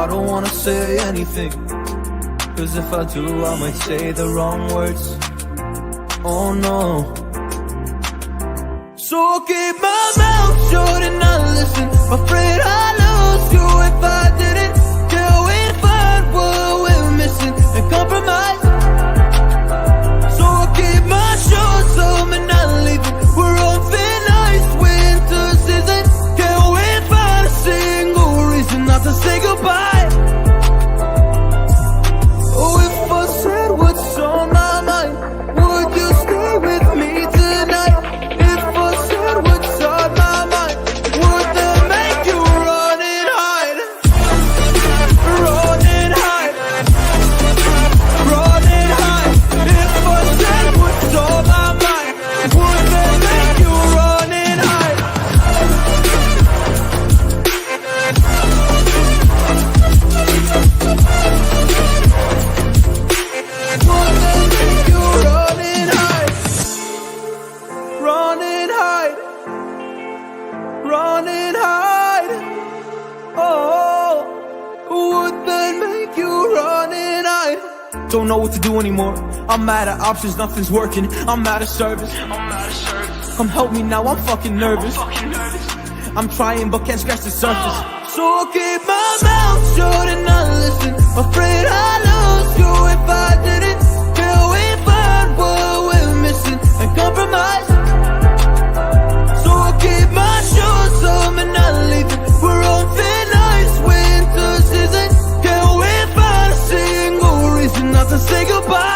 I don't wanna say anything, cause if I do I might say the wrong words. Oh no. So I'll keep my mouth shut and not listen. Afraid I'd lose you if I didn't. Till we find what we're missing and compromise. So I'll keep my shoes on and not leaving. We're on thin ice, winter season. Can't wait for a single reason not to say goodbye. Oh, if I said what's on my mind, would you stay with me tonight? If I said what's on my mind, would that make you run and hide? Run and hide. Run and hide. If I said what's on my mind, would that make you run and hide? Would that make you run and hide? Run and hide. Run and hide. Oh, would that make you run and hide? Don't know what to do anymore. I'm out of options, nothing's working. I'm out of service. Come help me now, I'm fucking nervous. I'm trying but can't scratch the surface. So I'll keep my mouth shut and not listen. Afraid I'd lose you if I didn't. Till we find what we're missing and compromise. So I'll keep my shoes on and not leaving. We're on thin ice, winter season. Can't wait for a single reason not to say goodbye.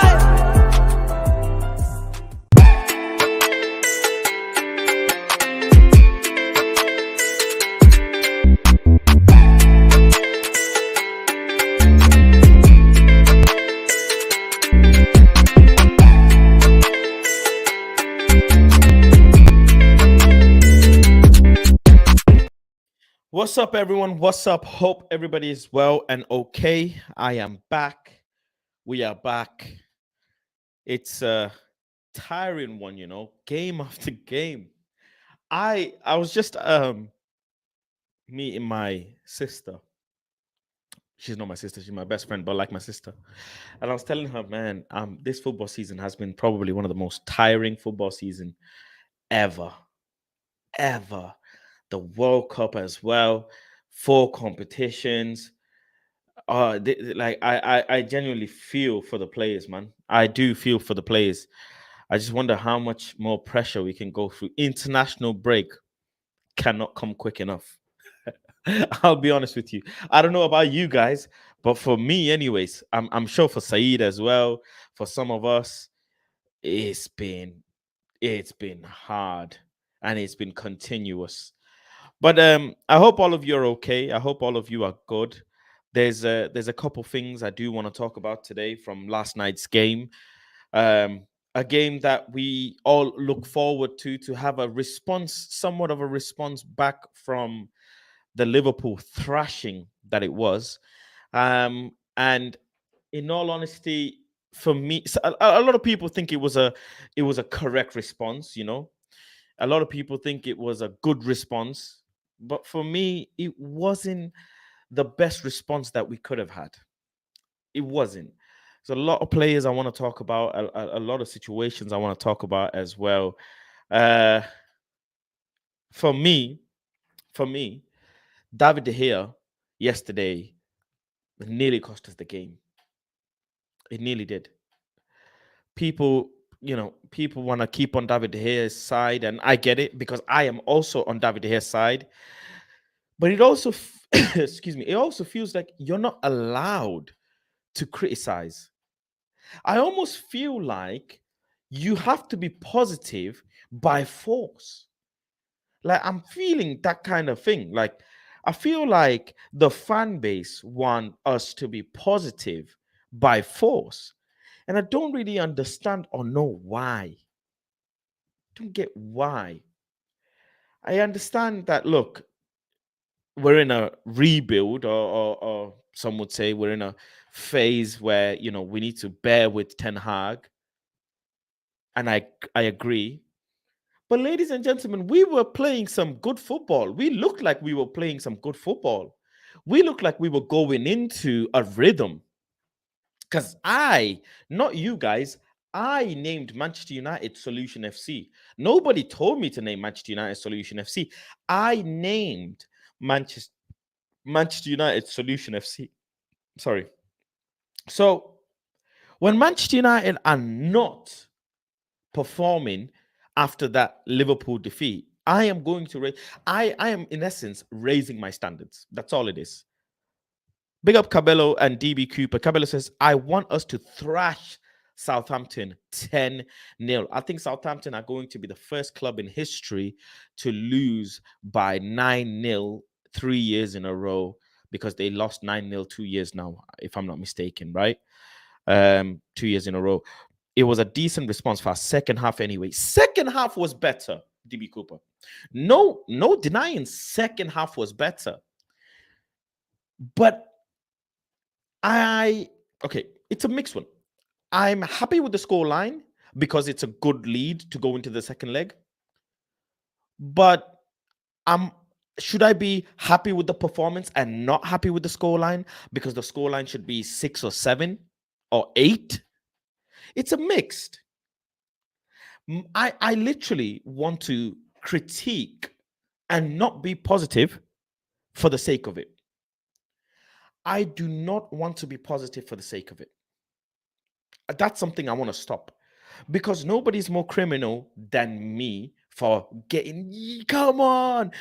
What's up, everyone? What's up? Hope everybody is well and okay. I am back. We are back. It's a tiring one, game after game. I was just meeting my sister. She's not my sister, she's my best friend, but like my sister. And I was telling her, man, this football season has been probably one of the most tiring football season ever. The World Cup as well, 4 competitions. I genuinely feel for the players, man. I do feel for the players. I just wonder how much more pressure we can go through. International break cannot come quick enough. I'll be honest with you. I don't know about you guys, but for me, anyways, I'm sure for Saeed as well. For some of us, it's been hard and it's been continuous. But I hope all of you are okay. I hope all of you are good. There's a couple things I do want to talk about today from last night's game. A game that we all look forward to have a response, somewhat of a response back from the Liverpool thrashing that it was. And in all honesty, for me, a lot of people think it was a correct response. A lot of people think it was a good response. But for me, it wasn't the best response that we could have had. It wasn't. There's a lot of players I want to talk about, a lot of situations I want to talk about as well. For me, David De Gea yesterday nearly cost us the game. It nearly did. People want to keep on David De Gea's side, and I get it because I am also on David De Gea's side. But it also, it also feels like you're not allowed to criticize. I almost feel like you have to be positive by force. Like, I'm feeling that kind of thing. Like, I feel like the fan base want us to be positive by force. And I don't really understand or know why. Don't get why. I understand that, look, we're in a rebuild, or some would say we're in a phase where, we need to bear with Ten Hag. And I agree. But ladies and gentlemen, we were playing some good football. We looked like we were playing some good football. We looked like we were going into a rhythm. Because not you guys, I named Manchester United Solution FC. Nobody told me to name Manchester United Solution FC. I named Manchester United Solution FC. Sorry. So when Manchester United are not performing after that Liverpool defeat, I am going to raise. I am in essence raising my standards. That's all it is. Big up Cabello and DB Cooper. Cabello says, I want us to thrash Southampton 10-0. I think Southampton are going to be the first club in history to lose by 9-0 3 years in a row, because they lost 9-0 2 years now, if I'm not mistaken, right? 2 years in a row. It was a decent response for our second half anyway. Second half was better, DB Cooper. No denying second half was better. But it's a mixed one. I'm happy with the score line because it's a good lead to go into the second leg. But should I be happy with the performance and not happy with the score line because the score line should be 6 or 7 or 8? It's a mixed. I literally want to critique and not be positive for the sake of it. I do not want to be positive for the sake of it. That's something I want to stop, because nobody's more criminal than me for getting, come on,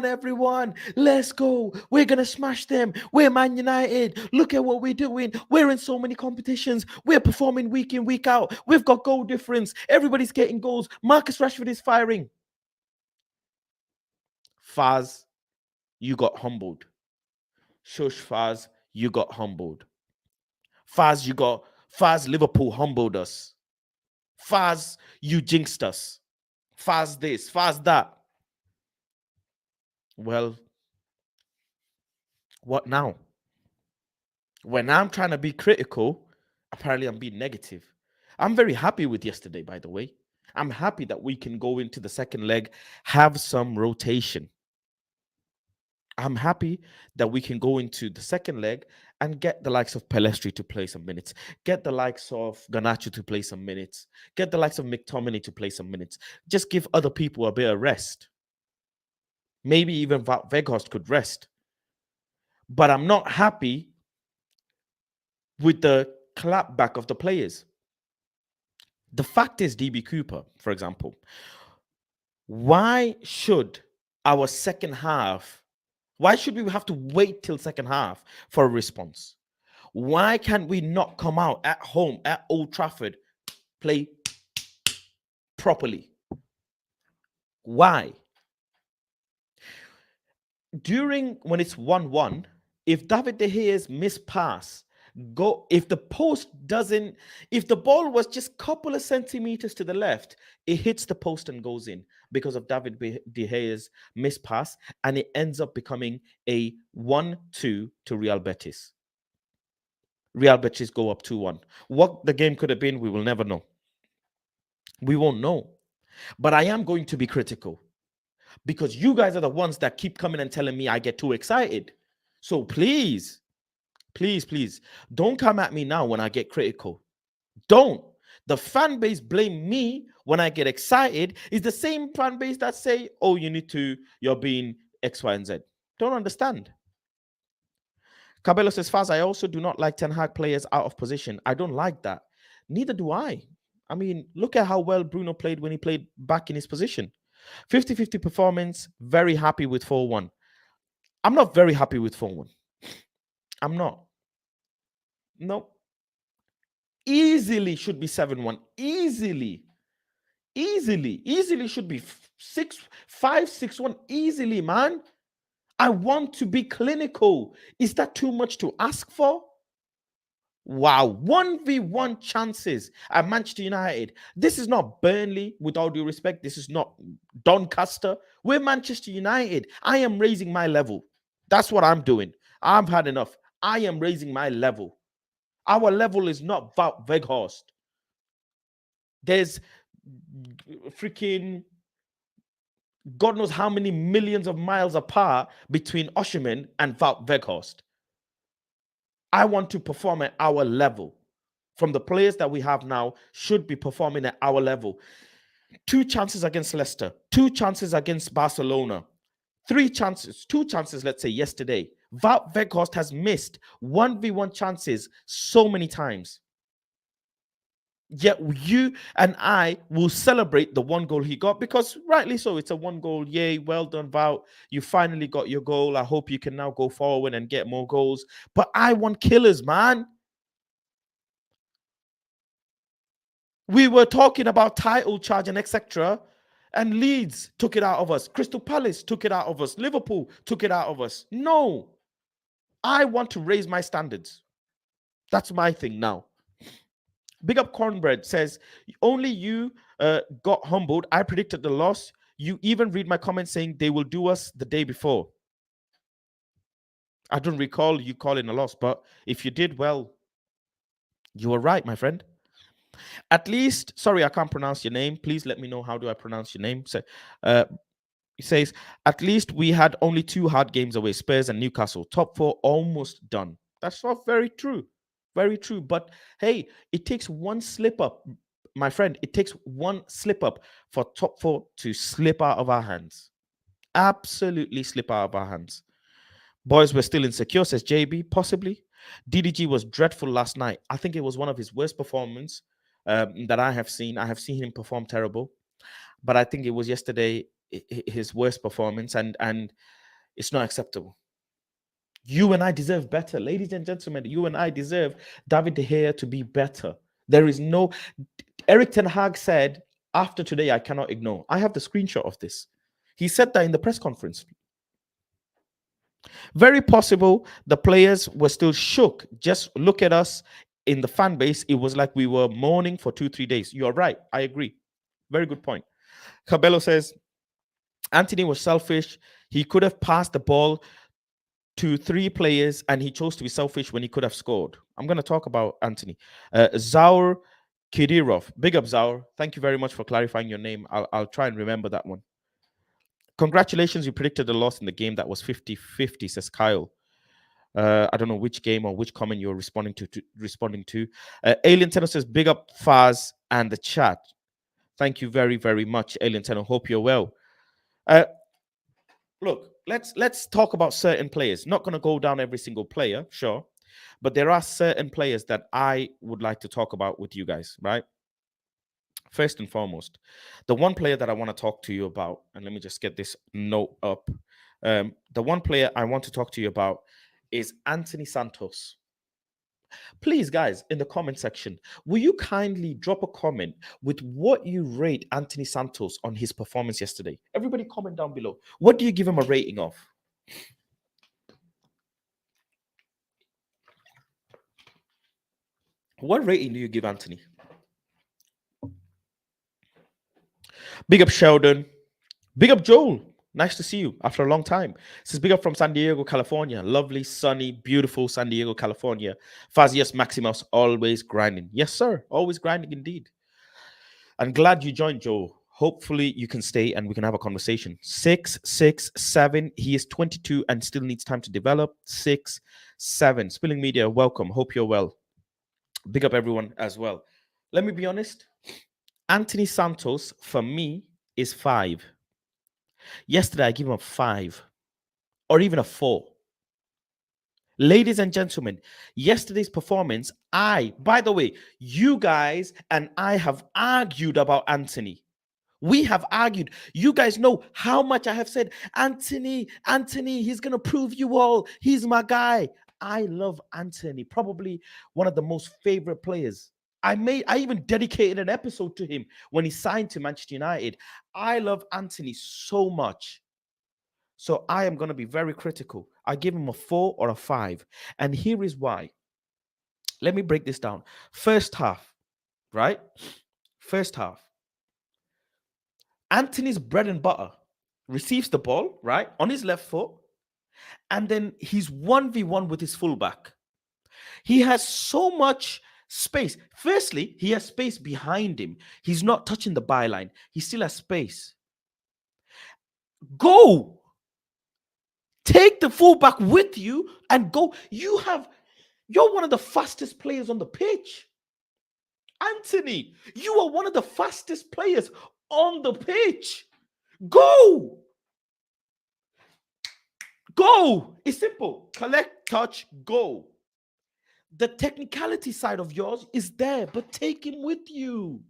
everyone, let's go. We're going to smash them. We're Man United. Look at what we're doing. We're in so many competitions. We're performing week in, week out. We've got goal difference. Everybody's getting goals. Marcus Rashford is firing. Faz, you got humbled. Shush, Faz, you got humbled. Faz, Liverpool humbled us. Faz, you jinxed us. Faz this, Faz that. Well, what now? When I'm trying to be critical, apparently I'm being negative. I'm very happy with yesterday, by the way. I'm happy that we can go into the second leg, have some rotation. I'm happy that we can go into the second leg and get the likes of Pelestri to play some minutes, get the likes of Garnacho to play some minutes, get the likes of McTominay to play some minutes. Just give other people a bit of rest. Maybe even Wout Weghorst could rest. But I'm not happy with the clapback of the players. The fact is, DB Cooper, for example, why should our second half, why should we have to wait till second half for a response? Why can't we not come out at home at Old Trafford, play properly? Why? When it's 1-1, if David De Gea's missed pass, if the ball was just a couple of centimeters to the left, it hits the post and goes in because of David De Gea's missed pass, and it ends up becoming a 1-2 to Real Betis. Real Betis go up 2-1. What the game could have been, we will never know. We won't know. But I am going to be critical, because you guys are the ones that keep coming and telling me I get too excited. So please, don't come at me now when I get critical. Don't. The fan base blame me when I get excited. Is the same fan base that say, oh, you're being X, Y, and Z. Don't understand. Cabello says, Faz, I also do not like Ten Hag players out of position. I don't like that. Neither do I. I mean, look at how well Bruno played when he played back in his position. 50-50 performance. Very happy with 4-1. I'm not very happy with 4-1. I'm not. No. Easily should be 7-1. Easily should be 5-6-1. Easily, man. I want to be clinical. Is that too much to ask for? Wow. 1v1 chances at Manchester United. This is not Burnley, with all due respect. This is not Doncaster. We're Manchester United. I am raising my level. That's what I'm doing. I've had enough. I am raising my level. Our level is not Wout Weghorst. There's freaking God knows how many millions of miles apart between Osimhen and Wout Weghorst. I want to perform at our level. From the players that we have now, should be performing at our level. 2 chances against Leicester, 2 chances against Barcelona, 2 chances, let's say, yesterday. Wout Weghorst has missed 1v1 chances so many times. Yet you and I will celebrate the 1 goal he got, because rightly so, it's a 1 goal. Yay, well done, Wout. You finally got your goal. I hope you can now go forward and get more goals. But I want killers, man. We were talking about title charge and etc. And Leeds took it out of us. Crystal Palace took it out of us. Liverpool took it out of us. No. I want to raise my standards. That's my thing now. Big Up Cornbread says, only you got humbled. I predicted the loss. You even read my comments saying they will do us the day before. I don't recall you calling a loss, but if you did, well, you were right, my friend. At least, sorry, I can't pronounce your name. Please let me know how do I pronounce your name. So, he says, at least we had only 2 hard games away, Spurs and Newcastle. Top 4 almost done. That's not very true. Very true. But hey, it takes 1 slip up, my friend. It takes 1 slip up for top 4 to slip out of our hands. Absolutely slip out of our hands. Boys were still insecure, says JB, possibly. DDG was dreadful last night. I think it was one of his worst performances that I have seen. I have seen him perform terrible. But I think it was yesterday his worst performance, and it's not acceptable. You and I deserve better. Ladies and gentlemen, you and I deserve David De Gea to be better. There is no... Erik Ten Hag said, after today, I cannot ignore. I have the screenshot of this. He said that in the press conference. Very possible the players were still shook. Just look at us in the fan base. It was like we were mourning for 2-3 days. You are right. I agree. Very good point. Cabello says, Antony was selfish. He could have passed the ball to 3 players, and he chose to be selfish when he could have scored. I'm going to talk about Antony. Zaur Kidirov. Big up, Zaur. Thank you very much for clarifying your name. I'll try and remember that one. Congratulations, you predicted a loss in the game that was 50-50, says Kyle. I don't know which game or which comment you're responding to. Alien Tenor says, big up Faz and the chat. Thank you very, very much, Alien Tenor. Hope you're well. Look, let's talk about certain players. Not going to go down every single player, sure. But there are certain players that I would like to talk about with you guys, right? First and foremost, the one player that I want to talk to you about, and let me just get this note up. The one player I want to talk to you about is Antony Santos. Please, guys, in the comment section, will you kindly drop a comment with what you rate Antony Santos on his performance yesterday? Everybody comment down below. What do you give him a rating of? What rating do you give Antony? Big up Sheldon. Big up Joel. Nice to see you after a long time. This is big up from San Diego, California. Lovely, sunny, beautiful San Diego, California. Fazius Maximus, always grinding. Yes, sir. Always grinding indeed. I'm glad you joined, Joel. Hopefully you can stay and we can have a conversation. 667. He is 22 and still needs time to develop. 6-7. Spilling Media, welcome. Hope you're well. Big up everyone as well. Let me be honest. Antony Santos, for me, is 5. Yesterday, I give him a 5 or even a 4. Ladies and gentlemen, yesterday's performance, by the way, you guys and I have argued about Antony. We have argued. You guys know how much I have said, Antony, he's going to prove you all. He's my guy. I love Antony, probably one of the most favorite players. I even dedicated an episode to him when he signed to Manchester United. I love Antony so much. So I am going to be very critical. I give him a 4 or a 5. And here is why. Let me break this down. First half, right? First half. Antony's bread and butter receives the ball, right, on his left foot. And then he's 1v1 with his fullback. He has so much space. Firstly, he has space behind him. He's not touching the byline. He still has space. Go. Take the fullback with you and go. You're one of the fastest players on the pitch. Antony, you are one of the fastest players on the pitch. Go. Go. It's simple. Collect, touch, go. The technicality side of yours is there, but take him with you.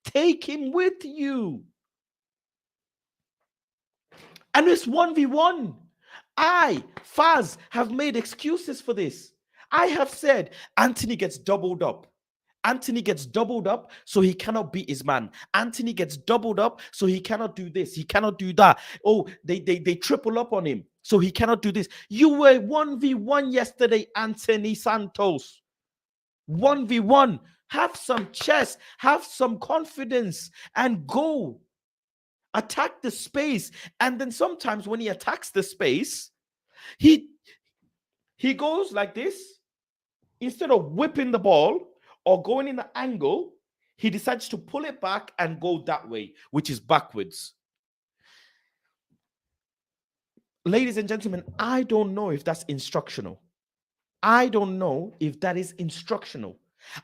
Take him with you. And it's 1v1. I, Faz, have made excuses for this. I have said Antony gets doubled up. Antony gets doubled up, so he cannot beat his man. Antony gets doubled up, so he cannot do this. He cannot do that. Oh, they triple up on him, so he cannot do this. You were 1v1 yesterday, Antony Santos. 1v1. Have some chest, have some confidence, and go. Attack the space. And then sometimes when he attacks the space, he goes like this. Instead of whipping the ball or going in the angle, he decides to pull it back and go that way, which is backwards. Ladies and gentlemen, I don't know if that's instructional. I don't know if that is instructional.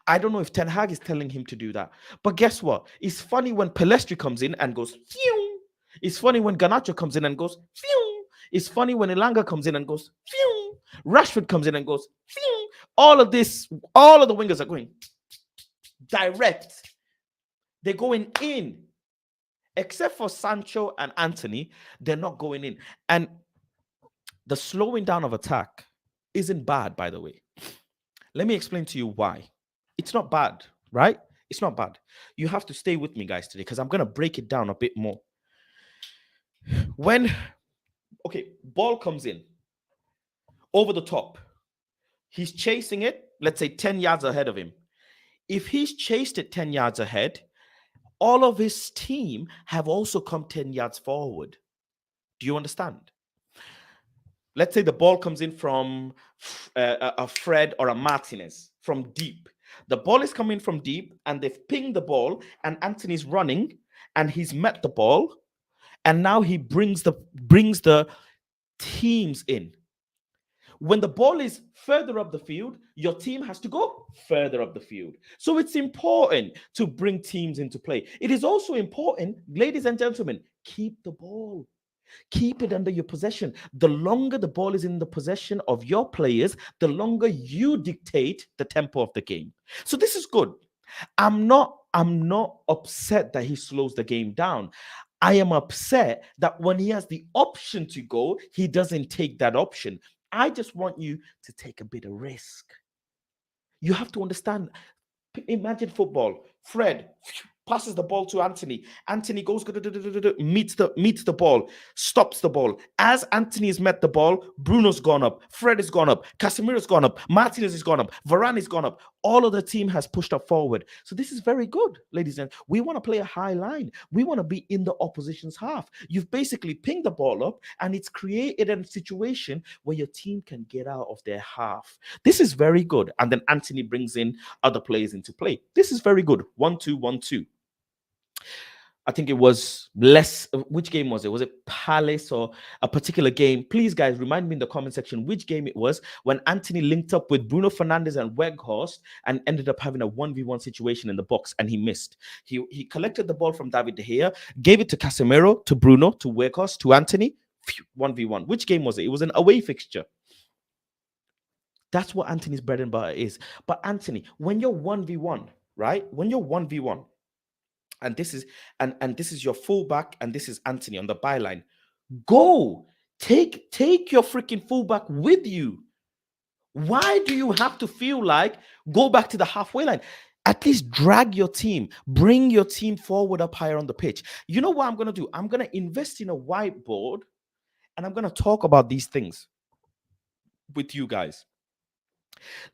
I don't know if Ten Hag is telling him to do that. But guess what? It's funny when Pelestri comes in and goes, phew. It's funny when Garnacho comes in and goes, phew. It's funny when Elanga comes in and goes, phew. Rashford comes in and goes, phew. All of the wingers are going direct. They're going in. Except for Sancho and Antony, they're not going in. And the slowing down of attack isn't bad, by the way. Let me explain to you why. It's not bad, right? It's not bad. You have to stay with me, guys, today, because I'm going to break it down a bit more. Ball comes in over the top. He's chasing it, let's say 10 yards ahead of him. If he's chased it 10 yards ahead, all of his team have also come 10 yards forward. Do you understand? Let's say the ball comes in from a Fred or a Martinez from deep. The ball is coming from deep and they've pinged the ball and Antony's running and he's met the ball and now he brings the teams in. When the ball is further up the field, your team has to go further up the field. So it's important to bring teams into play. It is also important, ladies and gentlemen, keep the ball. Keep it under your possession. The longer the ball is in the possession of your players, the longer you dictate the tempo of the game. So this is good. I'm not upset that he slows the game down. I am upset that when he has the option to go, he doesn't take that option. I just want you to take a bit of risk. You have to understand. Imagine football. Fred passes the ball to Antony. Antony goes, meets the ball, stops the ball. As Antony has met the ball, Bruno's gone up, Fred has gone up, Casemiro's gone up, Martinez has gone up, Varane has gone up. All of the team has pushed up forward. So this is very good, ladies and gentlemen. We want to play a high line. We want to be in the opposition's half. You've basically pinged the ball up and it's created a situation where your team can get out of their half. This is very good. And then Antony brings in other players into play. This is very good. 1-2, 1-2. I think it was less. Which game was it? Was it Palace or a particular game? Please, guys, remind me in the comment section which game it was when Antony linked up with Bruno Fernandes and Weghorst and ended up having a 1v1 situation in the box and he missed. He collected the ball from David De Gea, gave it to Casemiro, to Bruno, to Weghorst, to Antony. 1v1. Which game was it? It was an away fixture. That's what Antony's bread and butter is. But Antony, when you're 1v1, right? When you're 1v1, and this is your fullback, and this is Antony on the byline. Go, take your freaking fullback with you. Why do you have to feel like go back to the halfway line? At least drag your team, bring your team forward up higher on the pitch. You know what I'm going to do? I'm going to invest in a whiteboard, and I'm going to talk about these things with you guys.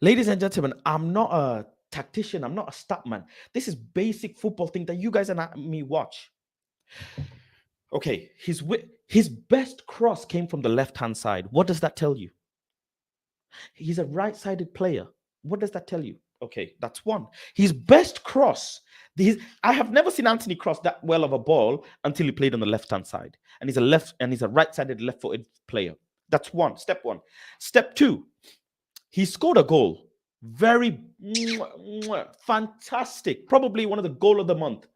Ladies and gentlemen, I'm not a tactician. I'm not a stat man. This is basic football thing that you guys and me watch. Okay, his best cross came from the left-hand side. What does that tell you? He's a right-sided player. What does that tell you? Okay, that's one. His best cross. I have never seen Antony cross that well of a ball until he played on the left-hand side. And he's a right-sided, left-footed player. That's one. Step one. Step two, he scored a goal. Very fantastic. Probably one of the goal of the month.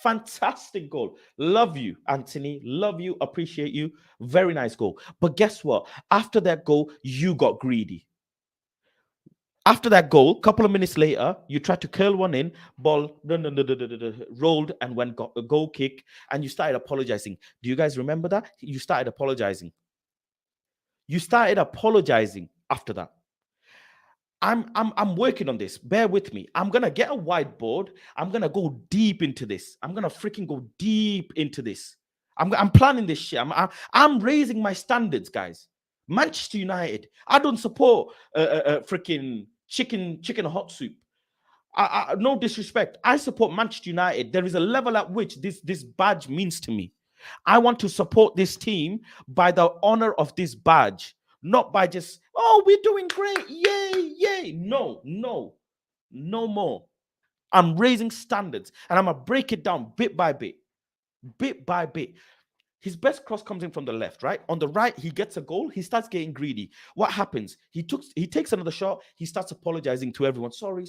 Fantastic goal. Love you, Antony. Love you. Appreciate you. Very nice goal. But guess what? After that goal, you got greedy. After that goal, a couple of minutes later, you tried to curl one in, ball rolled and went got a goal kick, and you started apologizing. Do you guys remember that? You started apologizing. You started apologizing after that. I'm working on this. Bear with me. I'm gonna get a whiteboard. I'm gonna go deep into this. I'm gonna freaking go deep into this. I'm planning this shit. I'm raising my standards, guys. Manchester United. I don't support freaking chicken hot soup. No disrespect. I support Manchester United. There is a level at which this badge means to me. I want to support this team by the honor of this badge, not by just, oh, we're doing great. Yay, yay. No more. I'm raising standards and I'm going to break it down bit by bit. Bit by bit. His best cross comes in from the left, right? On the right, he gets a goal. He starts getting greedy. What happens? He takes another shot. He starts apologizing to everyone. Sorry.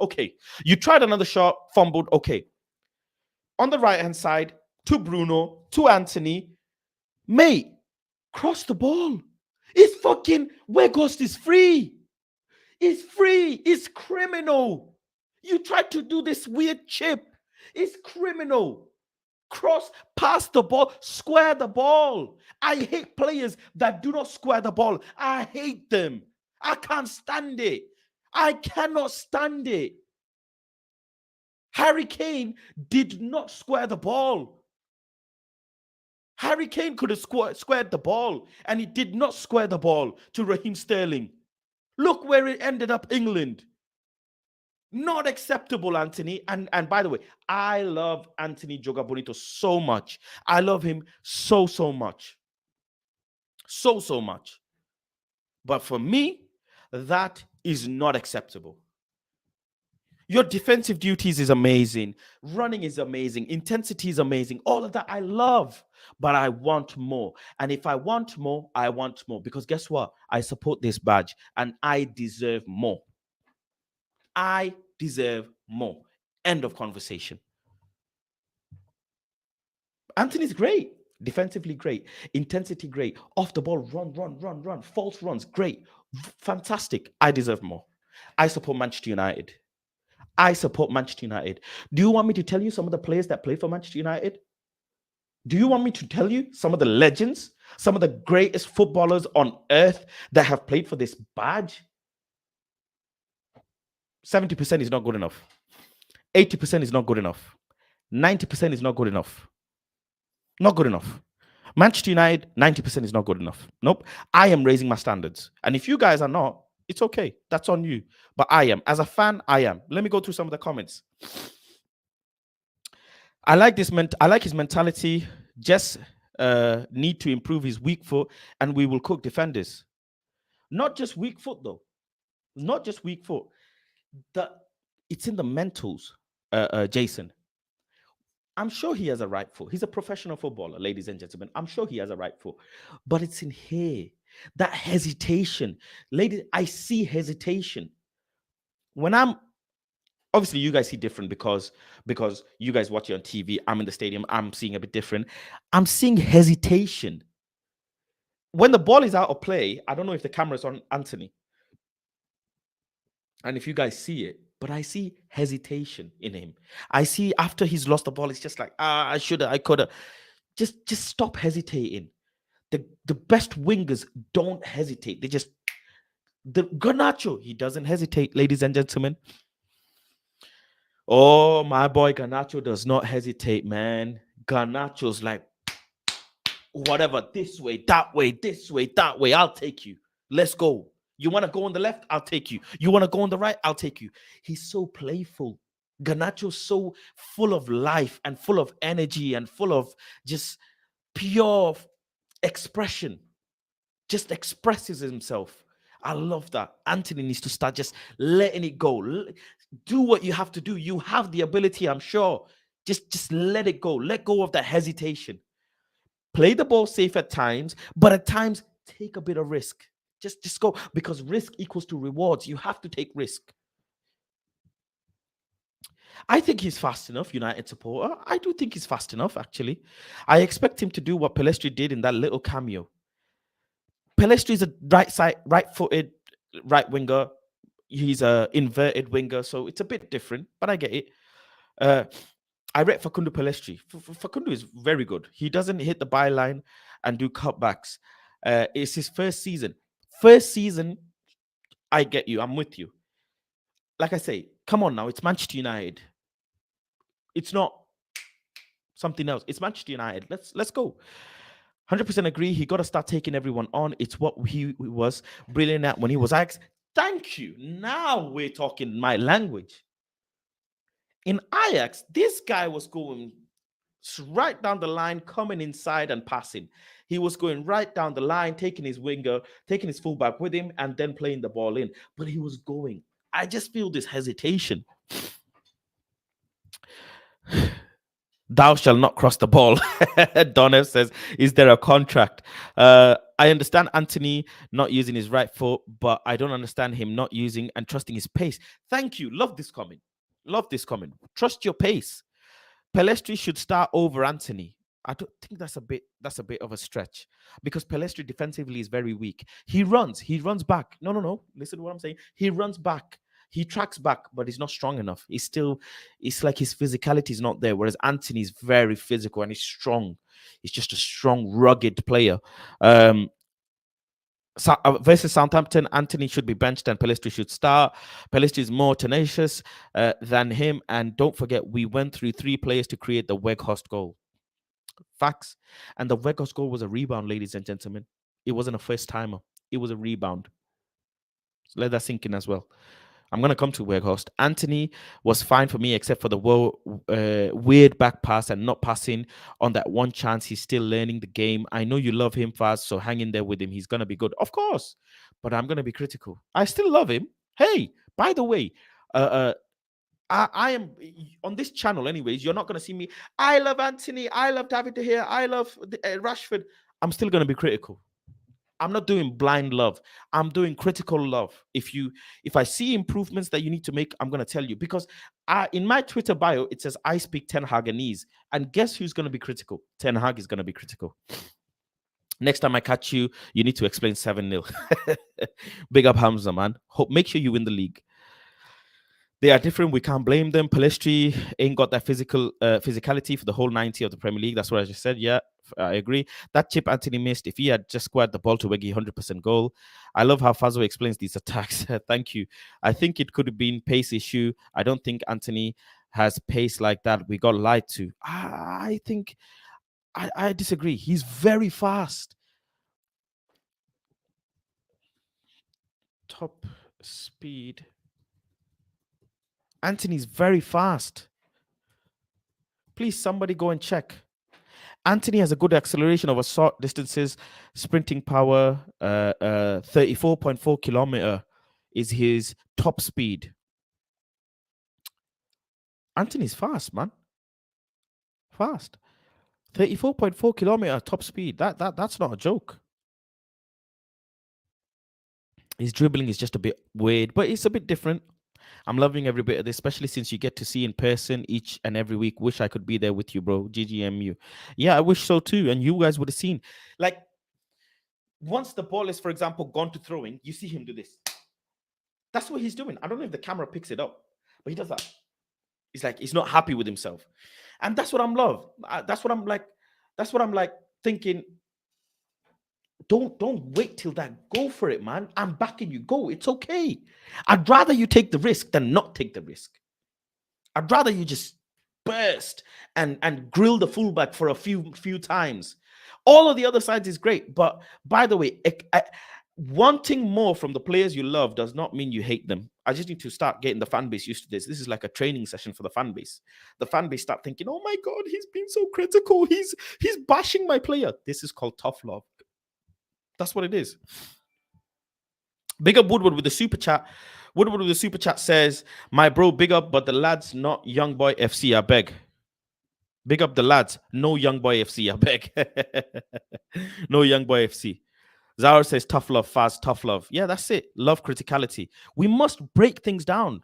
Okay. You tried another shot, fumbled. Okay. On the right-hand side, to Bruno, to Antony. Mate, cross the ball. It's fucking Weghorst is free. It's free. It's criminal. You tried to do this weird chip. It's criminal. Cross, pass the ball, square the ball. I hate players that do not square the ball. I hate them. I can't stand it. I cannot stand it. Harry Kane did not square the ball. Harry Kane could have squared the ball, and he did not square the ball to Raheem Sterling. Look where it ended up, England. Not acceptable, Antony. And by the way, I love Antony Joga Bonito so much. I love him so much. So much. But for me, that is not acceptable. Your defensive duties is amazing. Running is amazing. Intensity is amazing. All of that I love, but I want more. And if I want more, I want more. Because guess what? I support this badge and I deserve more. I deserve more. End of conversation. Antony's great. Defensively great. Intensity great. Off the ball, run. False runs, great. Fantastic. I deserve more. I support Manchester United. I support Manchester United. Do you want me to tell you some of the players that play for Manchester United? Do you want me to tell you some of the legends, some of the greatest footballers on earth that have played for this badge? 70% is not good enough. 80% is not good enough. 90% is not good enough. Not good enough. Manchester United, 90% is not good enough. Nope. I am raising my standards. And if you guys are not, it's okay. That's on you. But I am. As a fan, I am. Let me go through some of the comments. I like his mentality. Just need to improve his weak foot, and we will cook defenders. Not just weak foot, though. Not just weak foot. It's in the mentals, Jason. I'm sure he has a right foot. He's a professional footballer, ladies and gentlemen. I'm sure he has a right foot. But it's in here. That hesitation. Ladies, I see hesitation. When obviously you guys see different because you guys watch it on TV. I'm in the stadium. I'm seeing a bit different. I'm seeing hesitation. When the ball is out of play, I don't know if the camera's on Antony. And if you guys see it, but I see hesitation in him. I see after he's lost the ball, it's just like, I shoulda, I coulda. Just stop hesitating. The best wingers don't hesitate. The Garnacho, he doesn't hesitate, ladies and gentlemen. Oh, my boy Garnacho does not hesitate, man. Garnacho's like, whatever, this way, that way, I'll take you. Let's go. You want to go on the left? I'll take you. You want to go on the right? I'll take you. He's so playful. Garnacho's so full of life and full of energy and full of just pure expression. Just expresses himself. I love that. Antony needs to start just letting it go. Do what you have to do. You have the ability, I'm sure. Just let it go. Let go of that hesitation. Play the ball safe at times, but at times take a bit of risk. Just go, because risk equals to rewards. You have to take risk. I think he's fast enough, United supporter. I do think he's fast enough, actually. I expect him to do what Pelestri did in that little cameo. Pelestri is a right-footed right winger. He's a inverted winger, so it's a bit different, but I get it. I read Facundo Pelestri. Facundo is very good. He doesn't hit the byline and do cutbacks. It's his first season. First season, I get you. I'm with you. Like I say, come on now. It's Manchester United. It's not something else. It's Manchester United. Let's go. 100% agree. He got to start taking everyone on. It's what he was brilliant at when he was Ajax. Thank you. Now we're talking my language. In Ajax, this guy was going right down the line, coming inside and passing. He was going right down the line, taking his winger, taking his fullback with him, and then playing the ball in. But he was going. I just feel this hesitation. Thou shall not cross the ball. Donev says, is there a contract? I understand Antony not using his right foot, but I don't understand him not using and trusting his pace. Thank you. Love this comment. Love this comment. Trust your pace. Pelestri should start over Antony. I don't think that's a bit of a stretch, because Pelestri defensively is very weak. He runs back. No. Listen to what I'm saying. He runs back. He tracks back, but he's not strong enough. It's like his physicality is not there. Whereas Antony is very physical and he's strong. He's just a strong, rugged player. Versus Southampton, Antony should be benched and Pelestri should start. Pelestri is more tenacious than him. And don't forget, we went through 3 players to create the Weghorst goal. Facts. And the Weghorst goal was a rebound, ladies and gentlemen. It wasn't a first timer. It was a rebound. So let that sink in as well. I'm going to come to Weghorst. Antony was fine for me, except for the weird back pass and not passing on that one chance. He's still learning the game. I know you love him, Faz, so hang in there with him. He's going to be good. Of course. But I'm going to be critical. I still love him. Hey, by the way, I am on this channel anyways. You're not going to see me. I love Antony. I love David De Gea. I love Rashford. I'm still going to be critical. I'm not doing blind love. I'm doing critical love. If I see improvements that you need to make, I'm going to tell you. Because in my Twitter bio, it says, I speak Ten Haganese. And guess who's going to be critical? Ten Hag is going to be critical. Next time I catch you, you need to explain 7-0. Big up Hamza, man. Make sure you win the league. They are different. We can't blame them. Pelestri ain't got that physicality for the whole 90 of the Premier League. That's what I just said. Yeah, I agree. That chip Antony missed, if he had just squared the ball to Weggy, 100% goal. I love how Fazio explains these attacks. Thank you. I think it could have been pace issue. I don't think Antony has pace like that. We got lied to. I think I disagree. He's very fast. Top speed. Antony's very fast. Please, somebody go and check. Antony has a good acceleration over short distances, sprinting power. 34.4 kilometer is his top speed. Antony's fast, man. Fast. 34.4 kilometer top speed. That's not a joke. His dribbling is just a bit weird, but it's a bit different. I'm loving every bit of this, especially since you get to see in person each and every week. Wish I could be there with you, bro. GGMU. Yeah, I wish so too. And you guys would have seen. Like, once the ball is, for example, gone to throwing, you see him do this. That's what he's doing. I don't know if the camera picks it up, but he does that. He's like, he's not happy with himself. And that's what I'm love. That's what I'm like thinking. Don't wait till that. Go for it, man. I'm backing you. Go. It's okay. I'd rather you take the risk than not take the risk. I'd rather you just burst and grill the fullback for a few times. All of the other sides is great. But by the way, wanting more from the players you love does not mean you hate them. I just need to start getting the fan base used to this. This is like a training session for the fan base. The fan base start thinking, oh my God, he's been so critical. He's bashing my player. This is called tough love. That's what it is. Big up Woodward with the super chat. Woodward with the super chat says, "My bro, big up, but the lads not Young Boy FC. I beg. Big up the lads. No Young Boy FC. I beg. No Young Boy FC." Zara says, "Tough love, Faz. Tough love. Yeah, that's it. Love criticality. We must break things down.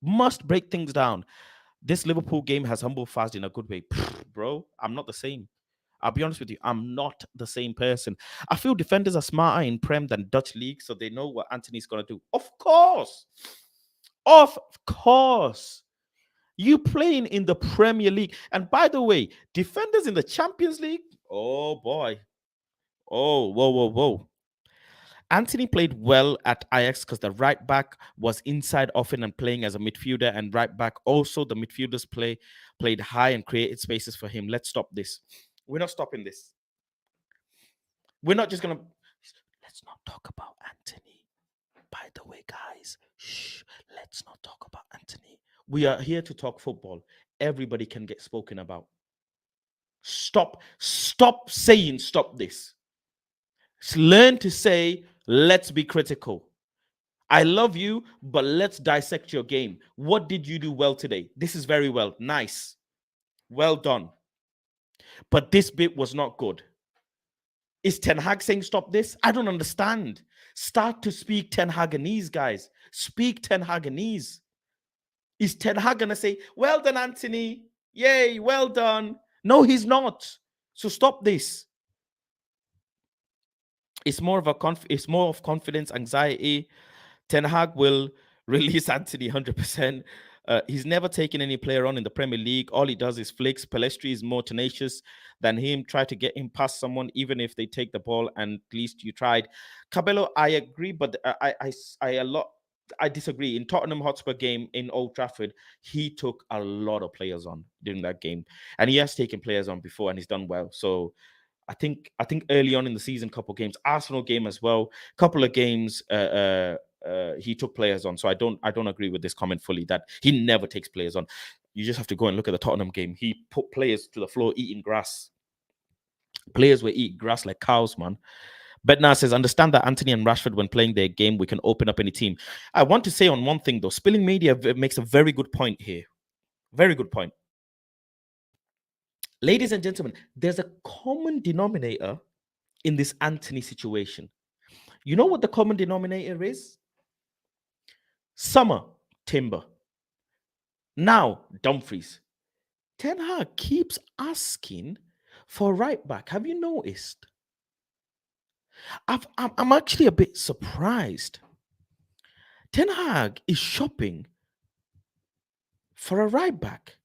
Must break things down. This Liverpool game has humbled Faz in a good way, bro. I'm not the same. I'll be honest with you. I'm not the same person. I feel defenders are smarter in Prem than Dutch league, so they know what Antony's gonna do. Of course, of course. You playing in the Premier League, and by the way, defenders in the Champions League. Oh boy. Oh, whoa, whoa, whoa. Antony played well at Ajax because the right back was inside often and playing as a midfielder, and right back also the midfielders played high and created spaces for him. Let's stop this. We're not stopping this. We're not just gonna. Let's not talk about Antony. By the way, guys, shh. Let's not talk about Antony. We are here to talk football. Everybody can get spoken about. Stop saying stop this. Learn to say, let's be critical. I love you, but let's dissect your game. What did you do well today? This is very well. Nice. Well done. But this bit was not good. Is Ten Hag saying stop this? I don't understand. Start to speak Ten Haganese, guys. Speak Ten Haganese. Is Ten Hag going to say, well done, Antony? Yay, well done. No, he's not. So stop this. It's more of confidence, anxiety. Ten Hag will release Antony 100%. He's never taken any player on in the Premier League. All he does is flicks. Pelestri is more tenacious than him. Try to get him past someone, even if they take the ball, and at least you tried. Cabello, I agree, but I disagree. In Tottenham Hotspur game in Old Trafford, he took a lot of players on during that game, and he has taken players on before, and he's done well. So I think early on in the season, couple games, Arsenal game as well, couple of games, he took players on. So I don't agree with this comment fully that he never takes players on. You just have to go and look at the Tottenham game. He put players to the floor eating grass. Players were eating grass like cows, man. Bednar says, understand that Antony and Rashford, when playing their game, we can open up any team. I want to say on one thing, though. Spilling Media makes a very good point here. Very good point. Ladies and gentlemen, there's a common denominator in this Antony situation. You know what the common denominator is? Summer, Timber. Now, Dumfries. Ten Hag keeps asking for right back. Have you noticed? I'm actually a bit surprised. Ten Hag is shopping for a right back.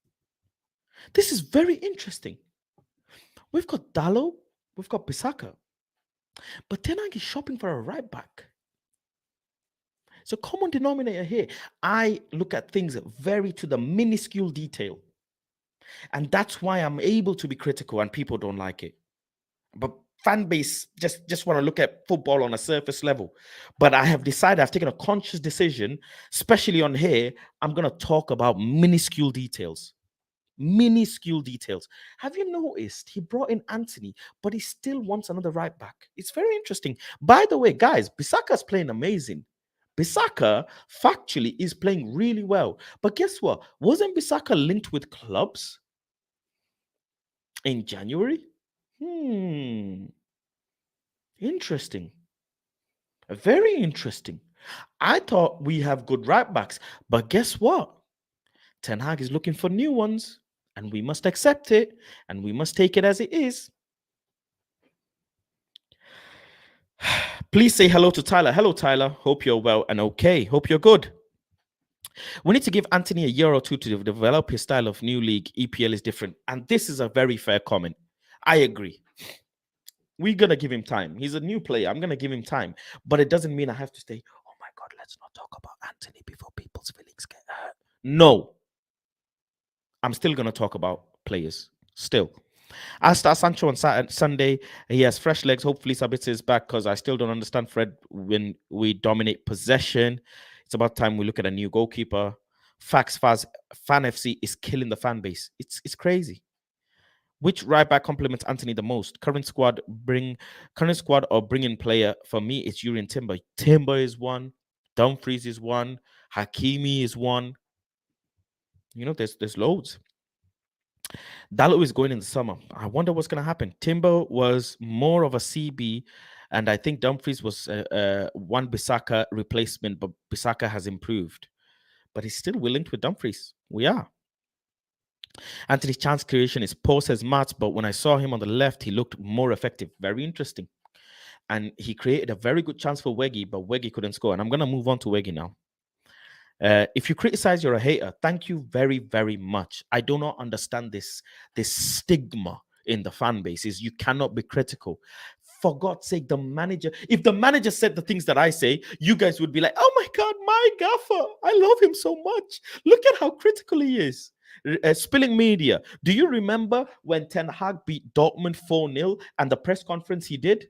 This is very interesting. We've got Dallo, we've got Bissaka, but Ten Hag is shopping for a right back. It's a common denominator here. I look at things very to the minuscule detail, and that's why I'm able to be critical, and people don't like it. But fan base just want to look at football on a surface level. But I have decided, I've taken a conscious decision, especially on here, I'm going to talk about minuscule details. Minuscule details. Have you noticed he brought in Antony, but he still wants another right back? It's very interesting. By the way, guys, Bissaka's playing amazing. Bissaka factually is playing really well. But guess what? Wasn't Bissaka linked with clubs in January? Interesting. Very interesting. I thought we have good right backs, but guess what? Ten Hag is looking for new ones, and we must accept it, and we must take it as it is. Please say hello to Tyler. Hello, Tyler. Hope you're well and okay. Hope you're good. We need to give Antony a year or two to develop his style of new league. EPL is different. And this is a very fair comment. I agree. We're going to give him time. He's a new player. I'm going to give him time. But it doesn't mean I have to say, oh my God, let's not talk about Antony before people's feelings get hurt. No. I'm still going to talk about players. Still. I'll start Sancho on Sunday. He has fresh legs. Hopefully Sabitzer is back, because I still don't understand Fred when we dominate possession. It's about time we look at a new goalkeeper. Facts, Faz, Fan FC is killing the fan base. It's crazy. Which right back complements Antony the most? Current squad or bring in player for me. It's Yuri and Timber. Timber is one. Dumfries is one. Hakimi is one. You know, there's loads. Dalot is going in the summer. I wonder what's going to happen. Timber was more of a CB, and I think Dumfries was one Bissaka replacement, but Bissaka has improved. But he's still linked with Dumfries. We are. Antony's chance creation is poor, says Matt, but when I saw him on the left, he looked more effective. Very interesting. And he created a very good chance for Weggy, but Weggy couldn't score. And I'm going to move on to Weggy now. If you criticize, you're a hater. Thank you very, very much. I do not understand this stigma in the fan base is you cannot be critical. For God's sake, if the manager said the things that I say, you guys would be like, oh my God, my gaffer, I love him so much. Look at how critical he is. Spilling media. Do you remember when Ten Hag beat Dortmund 4-0 and the press conference he did?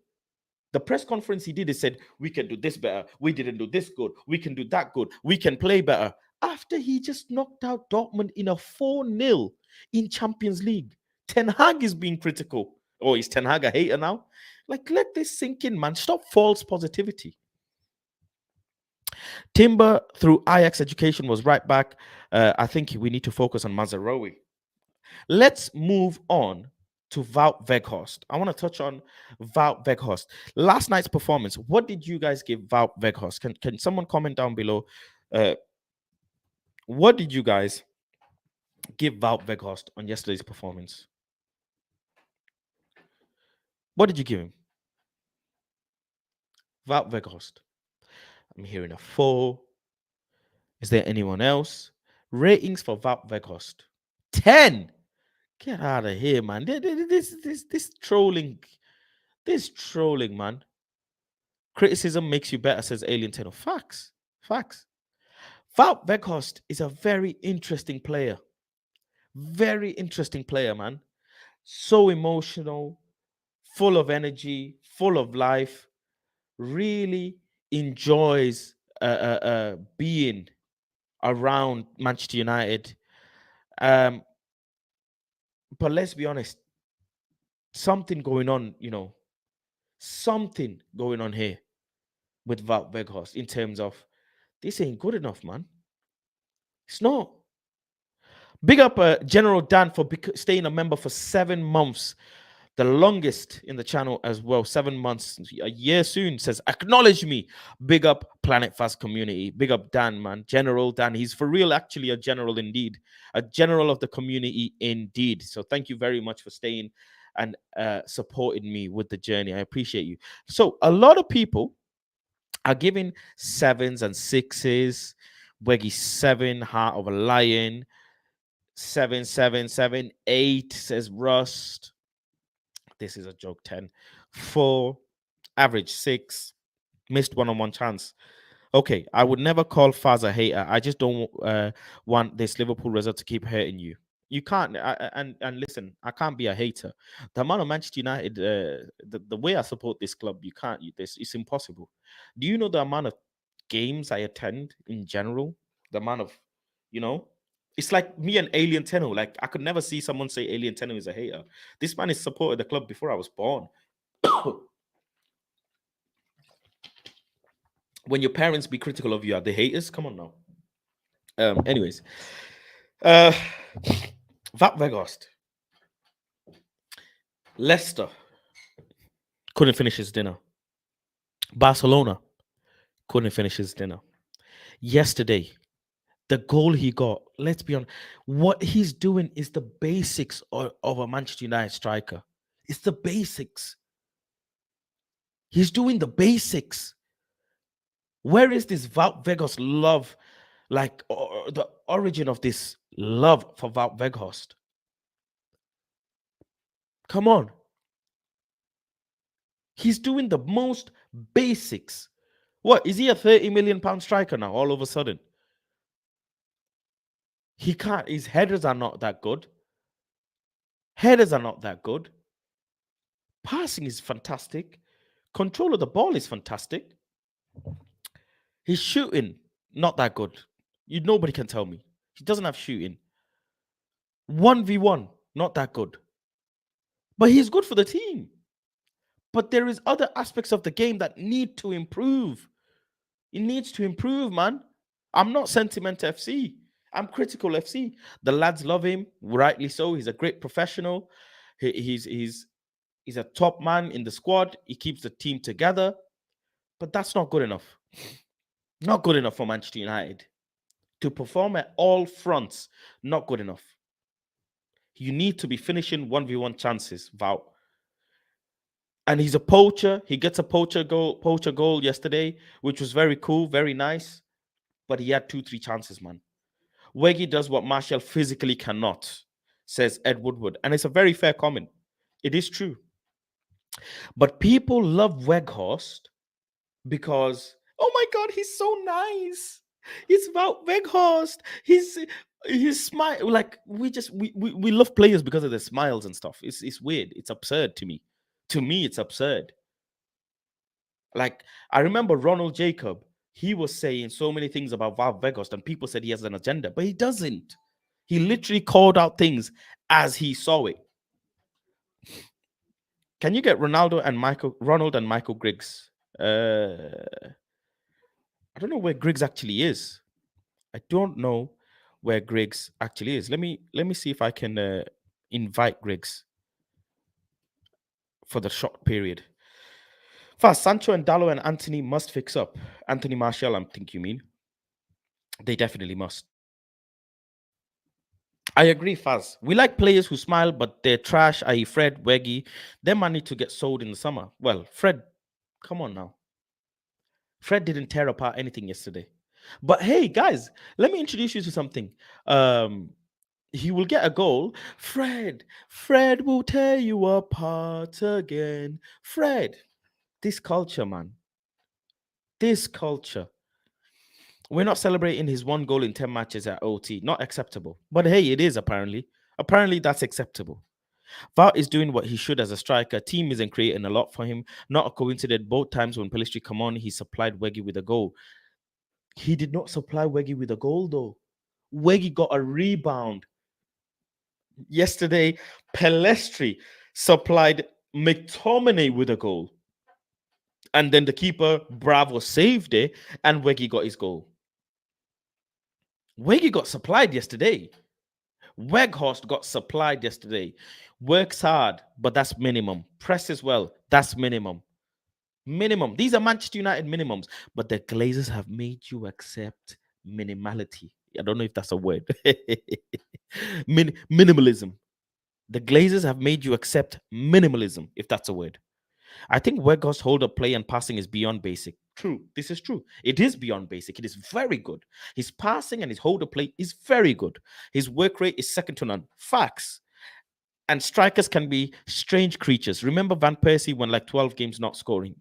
The press conference he did, he said, we can do this better. We didn't do this good. We can do that good. We can play better. After he just knocked out Dortmund in a 4-0 in Champions League. Ten Hag is being critical. Oh, is Ten Hag a hater now? Like, let this sink in, man. Stop false positivity. Timber, through Ajax education, was right back. I think we need to focus on Mazraoui. Let's move on to Wout Weghorst. I want to touch on Wout Weghorst. Last night's performance. What did you guys give Wout Weghorst? Can someone comment down below? What did you guys give Wout Weghorst on yesterday's performance? What did you give him? Wout Weghorst. I'm hearing a 4. Is there anyone else? Ratings for Wout Weghorst. 10. Get out of here, man. This trolling. This trolling, man. Criticism makes you better, says Alien Tenor. Facts. Wout Weghorst is a very interesting player. Very interesting player, man. So emotional, full of energy, full of life. Really enjoys being around Manchester United. But let's be honest, something going on here with Wout Weghorst in terms of this ain't good enough, man. It's not. Big up General Dan for staying a member for 7 months. The longest in the channel as well. 7 months, a year soon. Says, acknowledge me. Big up PlanetFaz community. Big up Dan, man. General Dan. He's for real, actually a general indeed. A general of the community indeed. So thank you very much for staying and supporting me with the journey. I appreciate you. So a lot of people are giving 7s and 6s. Weggy 7, Heart of a Lion. 7, 7, 7, 8, says Rust. This is a joke. 10. 4, average 6, missed one-on-one chance. Okay, I would never call Faz a hater. I just don't want this Liverpool result to keep hurting you. You can't, and listen, I can't be a hater. The amount of Manchester United, the way I support this club, you can't. It's impossible. Do you know the amount of games I attend in general? The amount of, it's like me and Alien Tenno. Like, I could never see someone say Alien Tenno is a hater. This man has supported the club before I was born. When your parents be critical of you, are they haters? Come on now. Anyways, Wout Weghorst. Leicester couldn't finish his dinner. Barcelona couldn't finish his dinner. Yesterday, the goal he got, let's be honest, what he's doing is the basics of a Manchester United striker. It's the basics. He's doing the basics. Where is this Wout Weghorst love? Like, the origin of this love for Wout Weghorst? Come on. He's doing the most basics. What, is he a 30 million pound striker now all of a sudden? He can't, his headers are not that good. Passing is fantastic. Control of the ball is fantastic. His shooting, not that good. Nobody can tell me. He doesn't have shooting. 1v1, not that good. but he's good for the team. But there is other aspects of the game that need to improve. It needs to improve, man. I'm not sentiment FC. I'm critical FC. The lads love him, rightly so. He's a great professional. He's a top man in the squad. He keeps the team together. But that's not good enough. Not good enough for Manchester United. To perform at all fronts, not good enough. You need to be finishing 1v1 chances, Wout. And he's a poacher. He gets a poacher goal yesterday, which was very cool, very nice. But he had 2-3 chances, man. Weggy does what Martial physically cannot, says Ed Woodward. And it's a very fair comment. It is true. But people love Weghorst because, oh my God, he's so nice. It's about Weghorst. His smile, like we love players because of their smiles and stuff. It's weird. It's absurd to me. To me, it's absurd. Like, I remember Ronald Jacob, he was saying so many things about Wout Weghorst, and people said he has an agenda, but he doesn't. He literally called out things as he saw it. Can you get Ronald and Michael Griggs? I don't know where Griggs actually is. I don't know where Griggs actually is. Let me see if I can invite Griggs for the short period. First, Sancho and Dallo and Antony must fix up. Anthony Martial, I think you mean. They definitely must. I agree, Faz. We like players who smile, but they're trash, i.e. Fred, Weggy. Them man need to get sold in the summer. Well, Fred, come on now. Fred didn't tear apart anything yesterday. But hey, guys, let me introduce you to something. He will get a goal. Fred will tear you apart again. Fred, this culture, man. This culture. We're not celebrating his 1 goal in 10 matches at OT. Not acceptable. But hey, it is apparently. Apparently, that's acceptable. Wout is doing what he should as a striker. Team isn't creating a lot for him. Not a coincidence. Both times when Pelistri come on, he supplied Weggy with a goal. He did not supply Weggy with a goal, though. Weggy got a rebound. Yesterday, Pelistri supplied McTominay with a goal. And then the keeper, Bravo, saved it, and Weggy got his goal. Weggy got supplied yesterday. Weghorst got supplied yesterday. Works hard, but that's minimum. Presses well, that's minimum. Minimum. These are Manchester United minimums, but the Glazers have made you accept minimality. I don't know if that's a word. Minimalism. The Glazers have made you accept minimalism, if that's a word. I think Weghorst's hold-up play and passing is beyond basic. True. This is true. It is beyond basic. It is very good. His passing and his hold-up play is very good. His work rate is second to none. Facts. And strikers can be strange creatures. Remember Van Persie when like 12 games not scoring?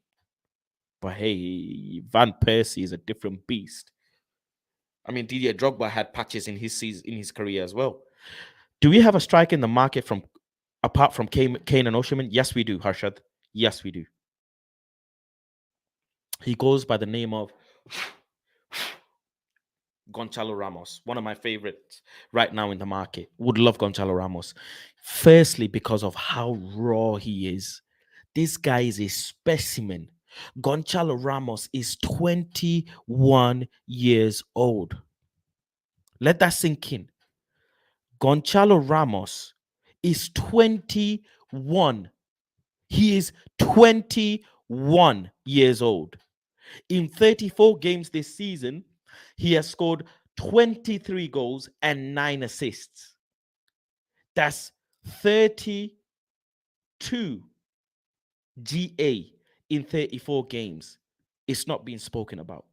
But hey, Van Persie is a different beast. I mean, Didier Drogba had patches in his career as well. Do we have a striker in the market apart from Kane and Osimhen? Yes, we do, Harshad. Yes, we do. He goes by the name of Gonçalo Ramos, one of my favorites right now in the market. Would love Gonçalo Ramos. Firstly, because of how raw he is. This guy is a specimen. Gonçalo Ramos is 21 years old. Let that sink in. Gonçalo Ramos is 21. He is 21 years old. In 34 games this season, he has scored 23 goals and 9 assists. That's 32 GA in 34 games. It's not being spoken about.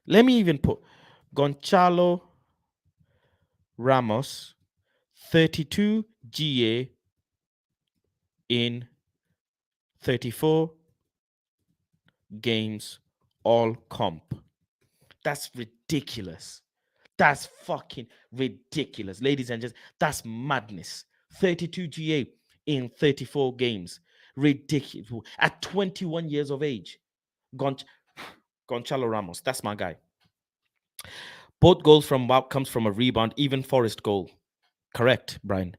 Let me even put Gonçalo Ramos, 32 GA in 34 games, all comp. That's ridiculous. That's fucking ridiculous. Ladies and gents, that's madness. 32 GA in 34 games. Ridiculous. At 21 years of age. Gonçalo Ramos, that's my guy. Both goals from Wout comes from a rebound, even Forest goal. Correct, Brian.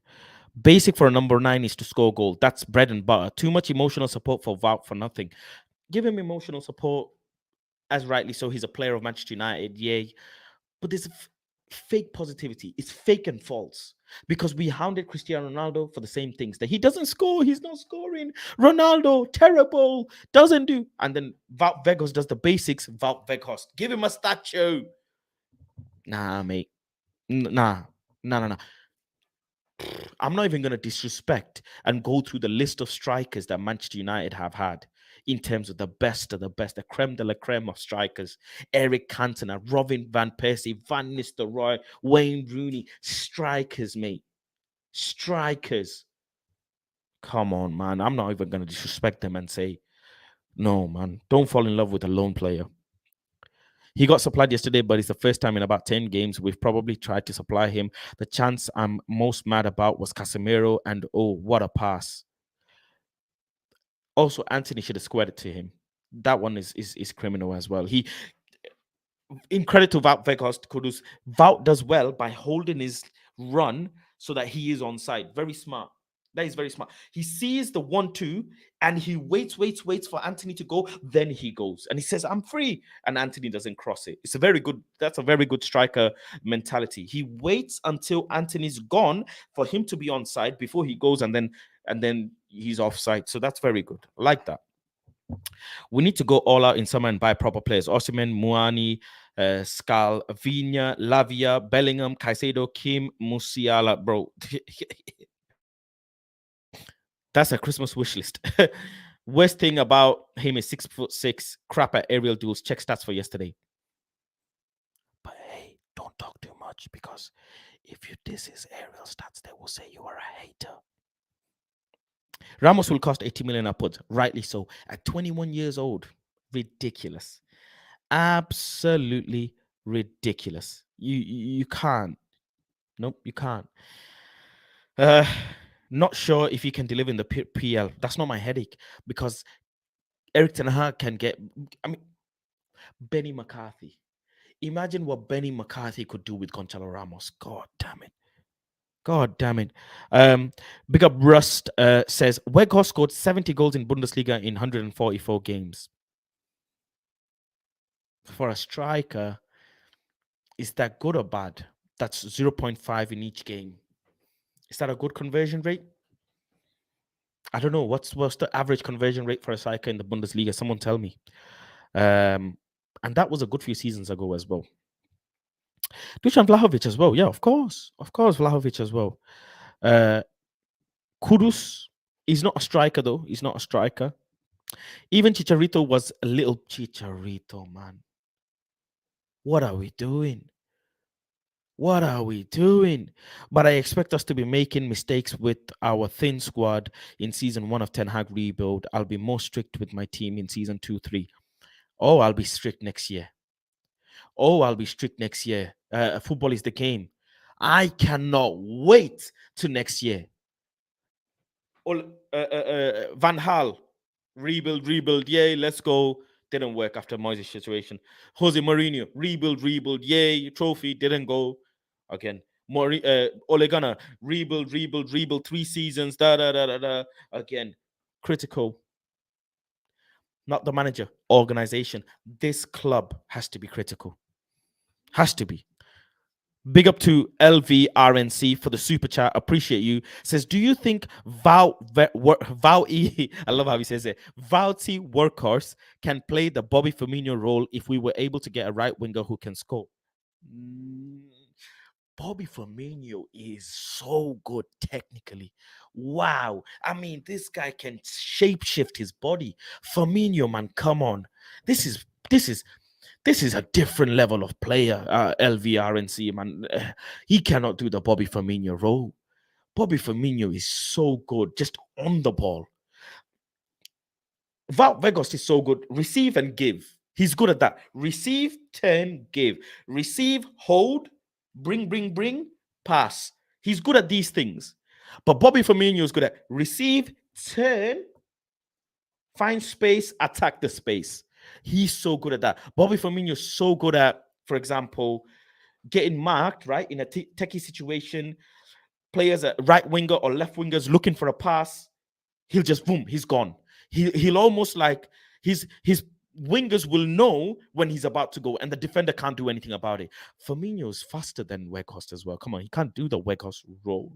Basic for a number 9 is to score goal. That's bread and butter. Too much emotional support for Wout for nothing. Give him emotional support, as rightly so. He's a player of Manchester United, yay. But there's fake positivity. It's fake and false because we hounded Cristiano Ronaldo for the same things that he doesn't score. He's not scoring. Ronaldo, terrible, doesn't do. And then Wout Weghorst does the basics. Wout Weghorst, give him a statue. Nah, mate. Nah. I'm not even going to disrespect and go through the list of strikers that Manchester United have had in terms of the best of the best, the creme de la creme of strikers. Erik Cantona, Robin van Persie, Van Nistelrooy, Wayne Rooney. Strikers, mate. Strikers. Come on, man. I'm not even going to disrespect them and say, no, man. Don't fall in love with a lone player. He got supplied yesterday, but it's the first time in about 10 games we've probably tried to supply him. The chance I'm most mad about was Casemiro, and oh, what a pass. Also, Antony should have squared it to him. That one is criminal as well. He, in credit to Wout Weghorst, Kudus, Wout does well by holding his run so that he is on side. Very smart. That is very smart. He sees the 1-2 and he waits for Antony to go. Then he goes and he says, I'm free. And Antony doesn't cross it. That's a very good striker mentality. He waits until Antony's gone for him to be on side before he goes and then he's offside. So that's very good. I like that. We need to go all out in summer and buy proper players. Osimhen, Muani, Skal, Viña, Lavia, Bellingham, Caicedo, Kim, Musiala. Bro, that's a Christmas wish list. Worst thing about him is 6'6", crap at aerial duels. Check stats for yesterday. But hey, don't talk too much because if you diss his aerial stats, they will say you are a hater. Ramos will cost 80 million upwards, rightly so. At 21 years old, ridiculous, absolutely ridiculous. You can't. Nope, you can't. Not sure if he can deliver in the PL. That's not my headache because Erik Ten Hag can get. I mean, Benny McCarthy. Imagine what Benny McCarthy could do with Gonçalo Ramos. God damn it. God damn it. Big up Rust says Weghorst scored 70 goals in Bundesliga in 144 games. For a striker, is that good or bad? That's 0.5 in each game. Is that a good conversion rate? I don't know. What's the average conversion rate for a striker in the Bundesliga? Someone tell me. And that was a good few seasons ago as well. Dusan Vlahovic as well. Yeah, of course. Of course, Vlahovic as well. Kudus, he's not a striker though. He's not a striker. Even Chicharito was a little Chicharito, man. What are we doing? What are we doing? But I expect us to be making mistakes with our thin squad in season 1 of Ten Hag rebuild. I'll be more strict with my team in season 2, 3. Oh, I'll be strict next year. Football is the game. I cannot wait to next year. Van Gaal, rebuild, yay, let's go. Didn't work after Moyes' situation. Jose Mourinho, rebuild, yay, trophy, didn't go. Again, Ole Gunnar, rebuild, 3 seasons, Again, critical. Not the manager, organization. This club has to be critical. Has to be. Big up to LVRNC for the super chat. Appreciate you. Says, do you think I love how he says it. Wouty Weghorst can play the Bobby Firmino role if we were able to get a right winger who can score? Bobby Firmino is so good technically. Wow. I mean, this guy can shapeshift his body. Firmino, man, come on. This is a different level of player, LVRNC, man. He cannot do the Bobby Firmino role. Bobby Firmino is so good, just on the ball. Wout Weghorst is so good. Receive and give. He's good at that. Receive, turn, give. Receive, hold, bring, pass. He's good at these things. But Bobby Firmino is good at receive, turn, find space, attack the space. He's so good at that. Bobby Firmino is so good at, for example, getting marked, right, in a techie situation, players, right winger or left wingers looking for a pass, he'll just boom, he's gone. He'll almost like his wingers will know when he's about to go, and the defender can't do anything about it. Firmino is faster than Weghorst as well. Come on, he can't do the Weghorst role.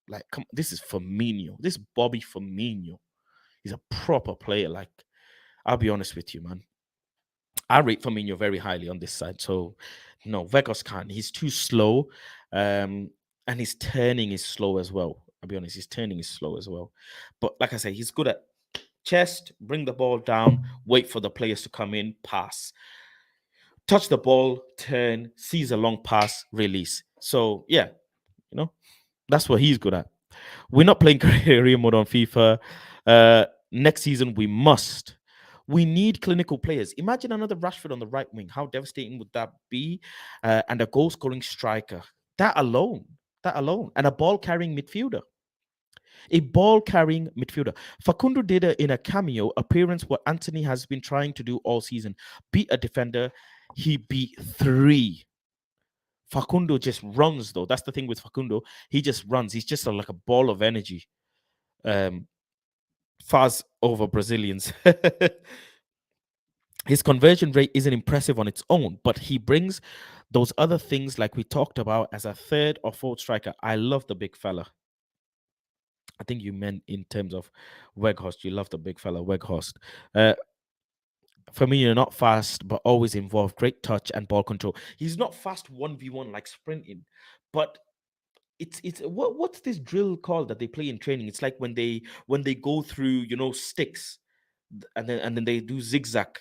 Like, come, this is Firmino. This Bobby Firmino. He's a proper player. Like, I'll be honest with you, man. I rate Firmino very highly on this side. So, no, Vegas can't. He's too slow. And his turning is slow as well. I'll be honest, his turning is slow as well. But like I say, he's good at chest, bring the ball down, wait for the players to come in, pass. Touch the ball, turn, sees a long pass, release. So, yeah, that's what he's good at. We're not playing career mode on FIFA. Next season, we must. We need clinical players. Imagine another Rashford on the right wing. How devastating would that be? And a goal scoring striker. That alone. And a ball carrying midfielder. Facundo did in a cameo appearance what Antony has been trying to do all season. Beat a defender. He beat 3. Facundo just runs, though. That's the thing with Facundo. He just runs. He's just like a ball of energy. Faz over Brazilians. His conversion rate isn't impressive on its own, but he brings those other things like we talked about as a third or fourth striker. I love the big fella. I think you meant in terms of Weghorst. You love the big fella, Weghorst. For me, you're not fast, but always involved. Great touch and ball control. He's not fast 1v1 like sprinting, but it's what's this drill called that they play in training? It's like when they go through, sticks, and then they do zigzag.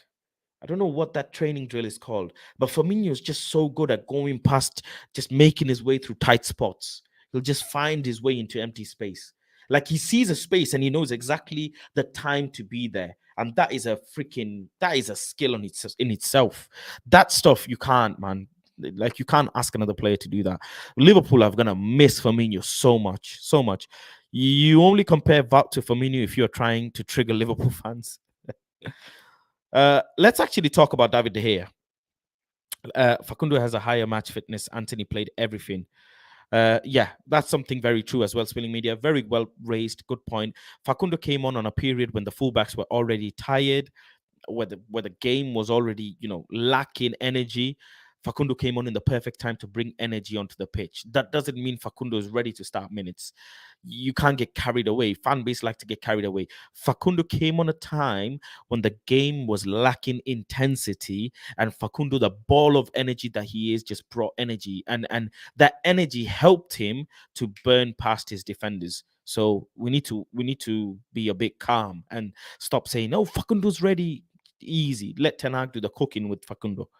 I don't know what that training drill is called, but Firmino is just so good at going past, just making his way through tight spots. He'll just find his way into empty space. Like, he sees a space and he knows exactly the time to be there. And that is a skill in itself. That stuff you can't, man. Like, you can't ask another player to do that. Liverpool are gonna miss Firmino so much, so much. You only compare Wout to Firmino if you're trying to trigger Liverpool fans. Let's actually talk about David De Gea. Facundo has a higher match fitness. Antony played everything. Yeah, that's something very true as well. Spilling Media, very well raised. Good point. Facundo came on a period when the fullbacks were already tired, where the game was already, lacking energy. Facundo came on in the perfect time to bring energy onto the pitch. That doesn't mean Facundo is ready to start minutes. You can't get carried away. Fan base like to get carried away. Facundo came on a time when the game was lacking intensity, and Facundo, the ball of energy that he is, just brought energy, and that energy helped him to burn past his defenders. So we need to be a bit calm and stop saying, "Oh, Facundo's ready." Easy. Let Ten Hag do the cooking with Facundo.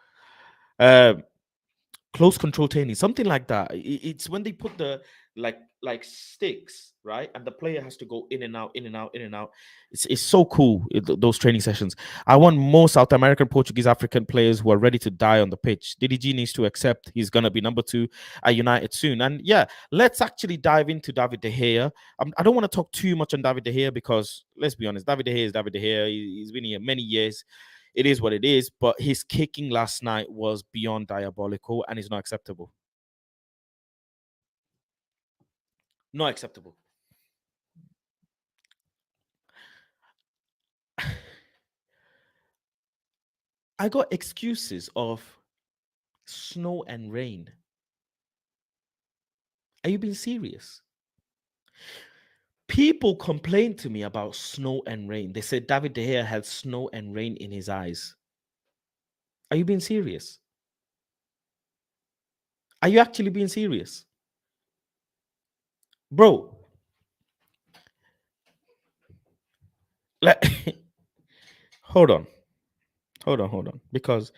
Close control training, something like that. It's when they put the like sticks, right, and the player has to go in and out, in and out, in and out. It's so cool, those training sessions. I want more South American, Portuguese, African players who are ready to die on the pitch. DDG needs to accept he's gonna be number 2 at United soon. And yeah, let's actually dive into David De Gea. I don't want to talk too much on David De Gea because, let's be honest, David De Gea is David De Gea. He's been here many years. It is what it is, but his kicking last night was beyond diabolical and is not acceptable. Not acceptable. I got excuses of snow and rain. Are you being serious? People complained to me about snow and rain. They said David De Gea had snow and rain in his eyes. Are you being serious? Are you actually being serious? Bro, like, hold on. Because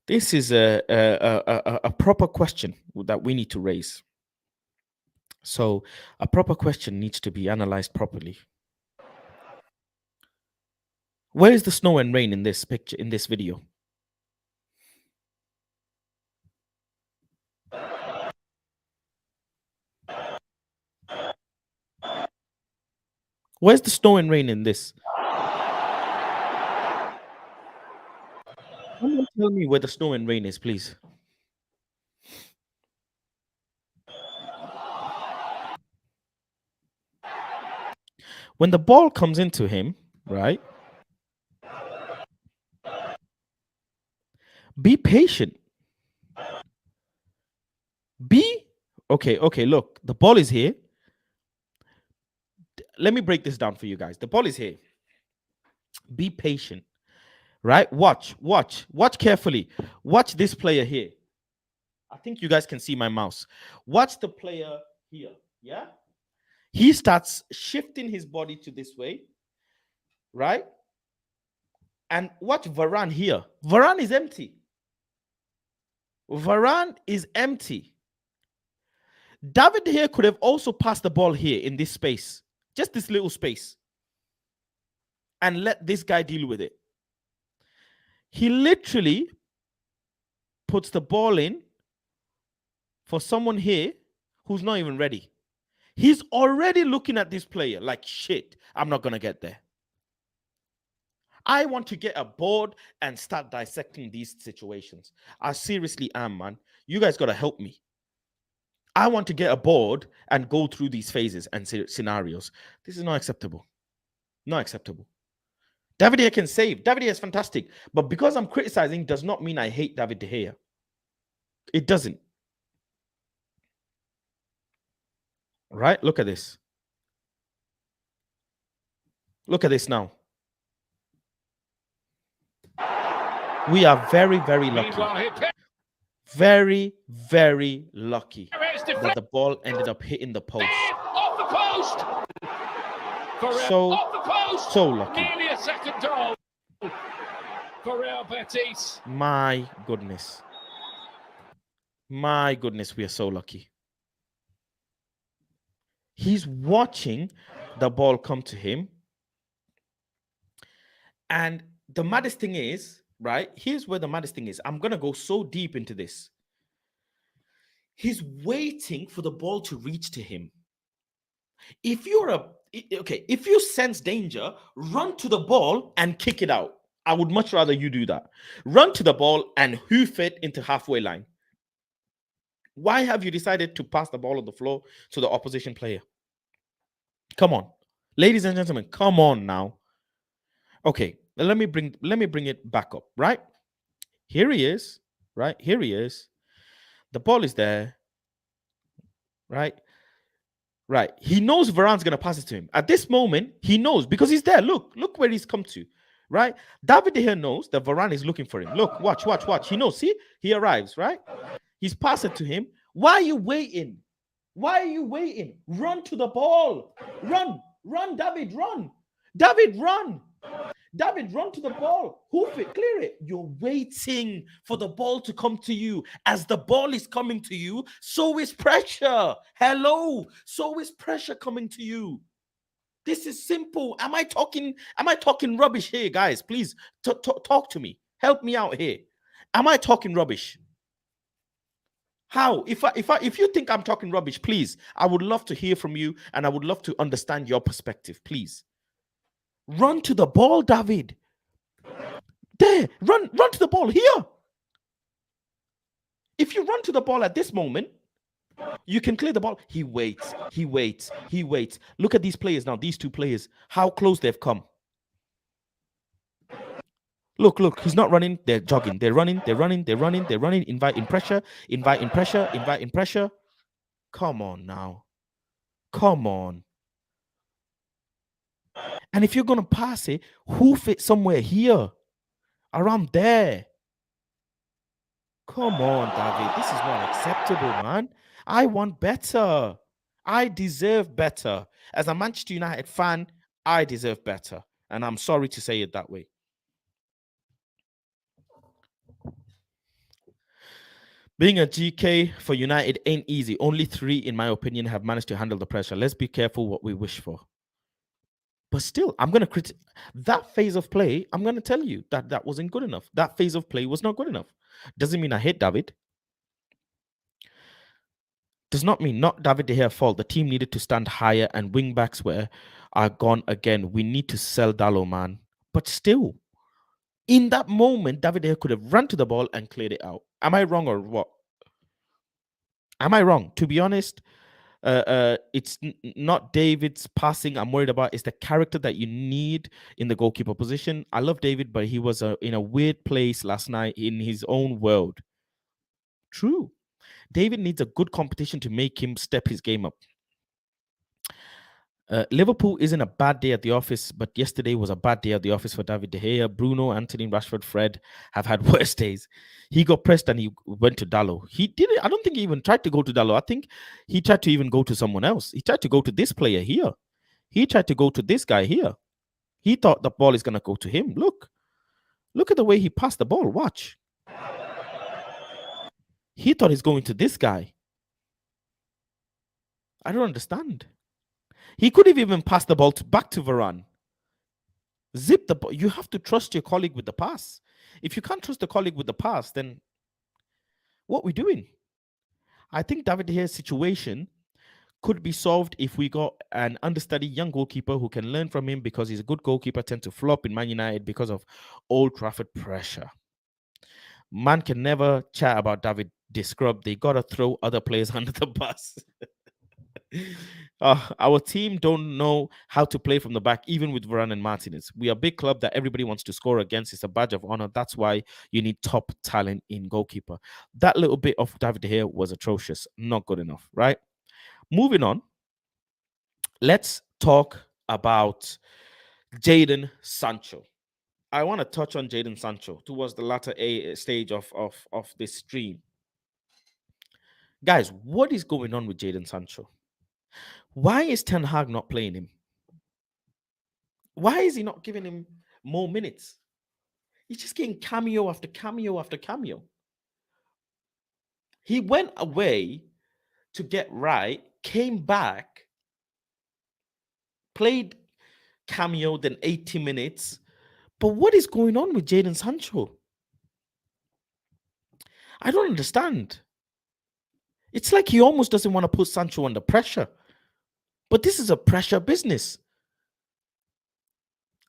this is a proper question that we need to raise. So a proper question needs to be analyzed properly. Where is the snow and rain in this picture, in this video? Where's the snow and rain in this? Someone tell me where the snow and rain is, please. When the ball comes into him, right? Be patient. Okay, look, the ball is here. Let me break this down for you guys. The ball is here. Be patient, right? Watch carefully. Watch this player here. I think you guys can see my mouse. Watch the player here, yeah? He starts shifting his body to this way, right? And watch Varane here. Varane is empty. Varane is empty. David here could have also passed the ball here in this space, just this little space, and let this guy deal with it. He literally puts the ball in for someone here who's not even ready. He's already looking at this player like, shit, I'm not going to get there. I want to get a board and start dissecting these situations. I seriously am, man. You guys got to help me. I want to get a board and go through these phases and scenarios. This is not acceptable. Not acceptable. David De Gea can save. David De Gea is fantastic. But because I'm criticizing does not mean I hate David De Gea. It doesn't. Right? Look at this. Look at this now. We are very, very lucky. Very, very lucky that the ball ended up hitting the post. Off the post. So lucky. Nearly a second goal for Real Betis. My goodness. My goodness, we are so lucky. He's watching the ball come to him. And the maddest thing is, right? Here's where the maddest thing is. I'm going to go so deep into this. He's waiting for the ball to reach to him. If you sense danger, run to the ball and kick it out. I would much rather you do that. Run to the ball and hoof it into halfway line. Why have you decided to pass the ball on the floor to the opposition player? Come on. Ladies and gentlemen, come on now. Okay, let me bring it back up, right? Here he is, right? Here he is. The ball is there, right? Right. He knows Varane's going to pass it to him. At this moment, he knows because he's there. Look where he's come to, right? David De Gea knows that Varane is looking for him. Look, watch. He knows. See, he arrives, right? He's passed it to him. Why are you waiting? Why are you waiting? Run to the ball. Run, David, run. David, run. David, run to the ball. Hoof it, clear it. You're waiting for the ball to come to you. As the ball is coming to you, so is pressure. Hello. So is pressure coming to you. This is simple. Am I talking rubbish here, guys? Please talk to me. Help me out here. Am I talking rubbish? How? If you think I'm talking rubbish, please, I would love to hear from you and I would love to understand your perspective, please. Run to the ball, David. There, run to the ball here. If you run to the ball at this moment, you can clear the ball. He waits. Look at these players now, these two players, how close they've come. Look, he's not running, they're jogging. They're running, inviting pressure. Come on now. Come on. And if you're going to pass it, hoof it somewhere here, around there. Come on, David. This is not acceptable, man. I want better. I deserve better. As a Manchester United fan, I deserve better. And I'm sorry to say it that way. Being a GK for United ain't easy. Only 3, in my opinion, have managed to handle the pressure. Let's be careful what we wish for. But still, I'm going to critique that phase of play. I'm going to tell you that wasn't good enough. That phase of play was not good enough. Doesn't mean I hate David. Does not mean not David De Gea's fault. The team needed to stand higher and wing backs are gone again. We need to sell Dallo, man. But still, in that moment, David De Gea could have run to the ball and cleared it out. Am I wrong or what? Am I wrong? To be honest, It's not David's passing I'm worried about. It's the character that you need in the goalkeeper position. I love David, but he was in a weird place last night in his own world. True. David needs a good competition to make him step his game up. Liverpool isn't a bad day at the office, but yesterday was a bad day at the office for David De Gea. Bruno, Antony, Rashford, Fred have had worse days. He got pressed and he went to Dallo. He didn't. I don't think he even tried to go to Dallo. I think he tried to even go to someone else. He tried to go to this player here. He tried to go to this guy here. He thought the ball is gonna go to him. Look at the way he passed the ball. Watch. He thought he's going to this guy. I don't understand. He could have even passed the ball back to Varane. Zip the ball. You have to trust your colleague with the pass. If you can't trust the colleague with the pass, then what are we doing? I think David De Gea's situation could be solved if we got an understudy young goalkeeper who can learn from him, because he's a good goalkeeper, tend to flop in Man United because of Old Trafford pressure. Man can never chat about David De Scrub. They got to throw other players under the bus. Our team don't know how to play from the back, even with Varane and Martinez. We are a big club that everybody wants to score against. It's a badge of honor. That's why you need top talent in goalkeeper. That little bit of David De Gea was atrocious. Not good enough, right? Moving on. Let's talk about Jadon Sancho. I want to touch on Jadon Sancho towards the latter stage of this stream. Guys, what is going on with Jadon Sancho? Why is Ten Hag not playing him? Why is he not giving him more minutes? He's just getting cameo after cameo after cameo. He went away to get right, came back, played cameo, then 80 minutes. But what is going on with Jadon Sancho? I don't understand. It's like he almost doesn't want to put Sancho under pressure. But this is a pressure business.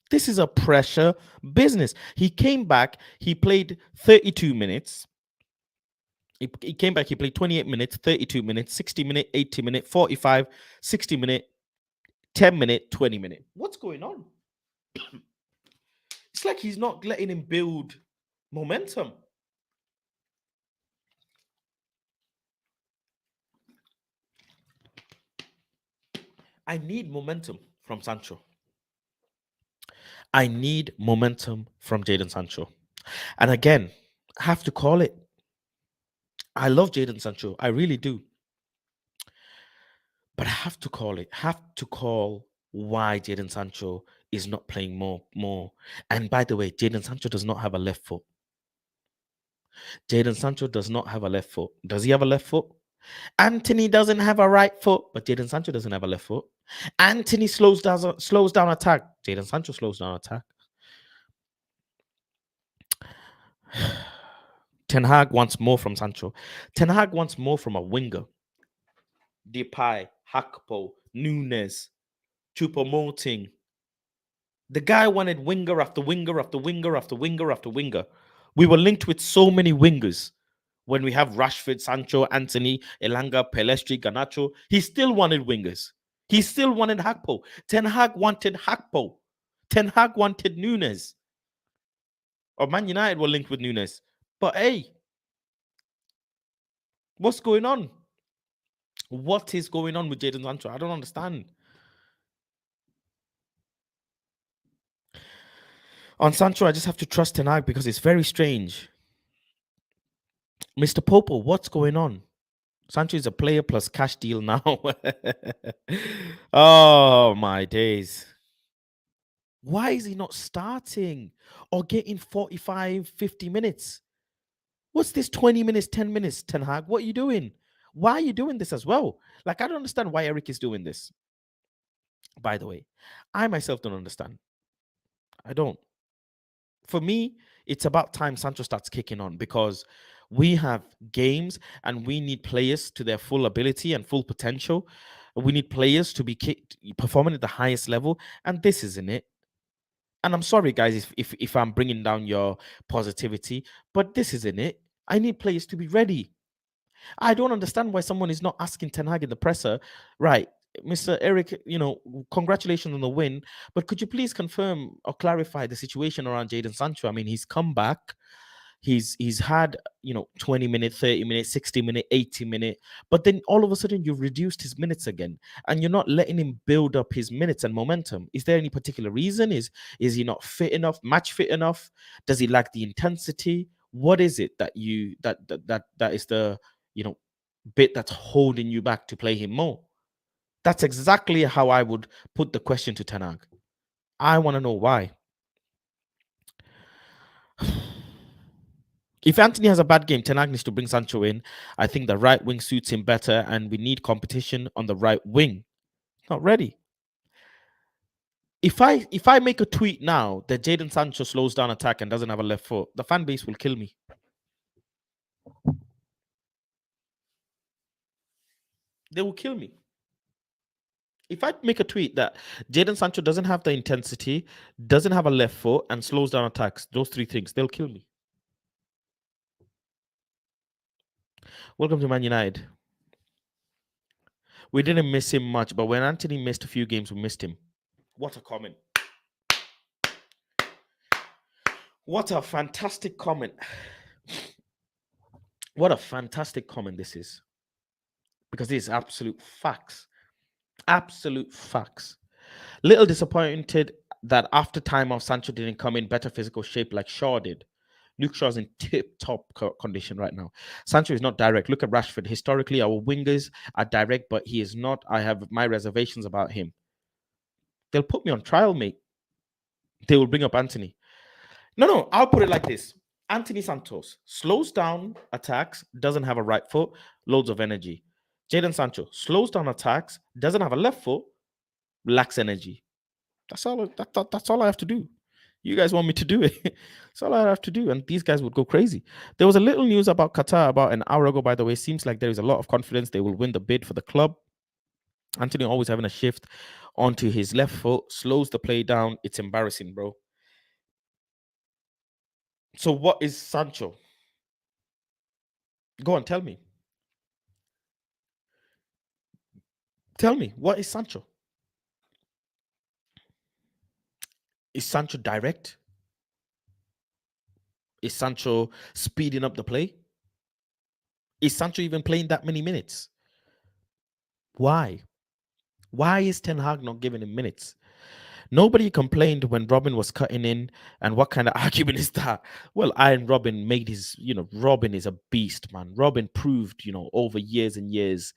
This is a pressure business. He came back, he played 32 minutes. He came back, he played 28 minutes, 32 minutes, 60 minute, 80 minute, 45, 60 minute, 10 minute, 20 minute. What's going on? It's like he's not letting him build momentum. I need momentum from Sancho. I need momentum from Jadon Sancho. And again, I have to call it. I love Jadon Sancho. I really do. But I have to call it. Have to call why Jadon Sancho is not playing more. And by the way, Jadon Sancho does not have a left foot. Jadon Sancho does not have a left foot. Does he have a left foot? Antony doesn't have a right foot, but Jadon Sancho doesn't have a left foot. Antony slows down attack. Jadon Sancho slows down attack. Ten Hag wants more from Sancho. Ten Hag wants more from a winger. Depay, Hakpo, Nunes, Choupo-Moting. The guy wanted winger after winger after winger after winger after winger. We were linked with so many wingers. When we have Rashford, Sancho, Antony, Elanga, Pelestri, Garnacho, he still wanted wingers. He still wanted Hakpo. Ten Hag wanted Hakpo. Ten Hag wanted Nunes. Or Man United were linked with Nunes. But hey, what's going on? What is going on with Jadon Sancho? I don't understand. On Sancho, I just have to trust Ten Hag because it's very strange. Mr. Popo, what's going on? Sancho is a player plus cash deal now. Oh, my days. Why is he not starting or getting 45, 50 minutes? What's this 20 minutes, 10 minutes, Ten Hag? What are you doing? Why are you doing this as well? Like, I don't understand why Erik is doing this. By the way, I myself don't understand. I don't. For me, it's about time Sancho starts kicking on because we have games and we need players to their full ability and full potential. We need players to be performing at the highest level, and this isn't it. And I'm sorry, guys, if I'm bringing down your positivity, but this isn't it. I need players to be ready. I don't understand why someone is not asking Ten Hag in the presser, right, Mr. Eric, congratulations on the win, but could you please confirm or clarify the situation around Jadon Sancho? I mean, he's come back. He's had 20 minute, 30 minute, 60 minute, 80 minute, but then all of a sudden you've reduced his minutes again, and you're not letting him build up his minutes and momentum. Is there any particular reason? Is he not fit enough, match fit enough? Does he lack the intensity? What is it that that is the bit that's holding you back to play him more? That's exactly how I would put the question to Ten Hag. I want to know why. If Antony has a bad game, Ten Hag needs to bring Sancho in. I think the right wing suits him better, and we need competition on the right wing. Not ready. If I make a tweet now that Jadon Sancho slows down attack and doesn't have a left foot, the fan base will kill me. They will kill me. If I make a tweet that Jadon Sancho doesn't have the intensity, doesn't have a left foot, and slows down attacks, those three things, they'll kill me. Welcome to Man United. We didn't miss him much, but when Antony missed a few games, we missed him. What a comment. What a fantastic comment. What a fantastic comment this is. Because this is absolute facts. Absolute facts. Little disappointed that after time off, Sancho didn't come in better physical shape like Shaw did. Luke Shaw's in tip-top condition right now. Sancho is not direct. Look at Rashford. Historically, our wingers are direct, but he is not. I have my reservations about him. They'll put me on trial, mate. They will bring up Antony. No, I'll put it like this. Antony Santos slows down attacks, doesn't have a right foot, loads of energy. Jadon Sancho slows down attacks, doesn't have a left foot, lacks energy. That's all I have to do. You guys want me to do it. That's all I have to do. And these guys would go crazy. There was a little news about Qatar about an hour ago, by the way. Seems like there is a lot of confidence they will win the bid for the club. Antony always having a shift onto his left foot, slows the play down. It's embarrassing, bro. So what is Sancho? Go on, tell me. Tell me, what is Sancho? Is Sancho direct? Is Sancho speeding up the play? Is Sancho even playing that many minutes? Why? Why is Ten Hag not giving him minutes? Nobody complained when Robin was cutting in. And what kind of argument is that? Well, Iron Robin made his, Robin is a beast, man. Robin proved, over years and years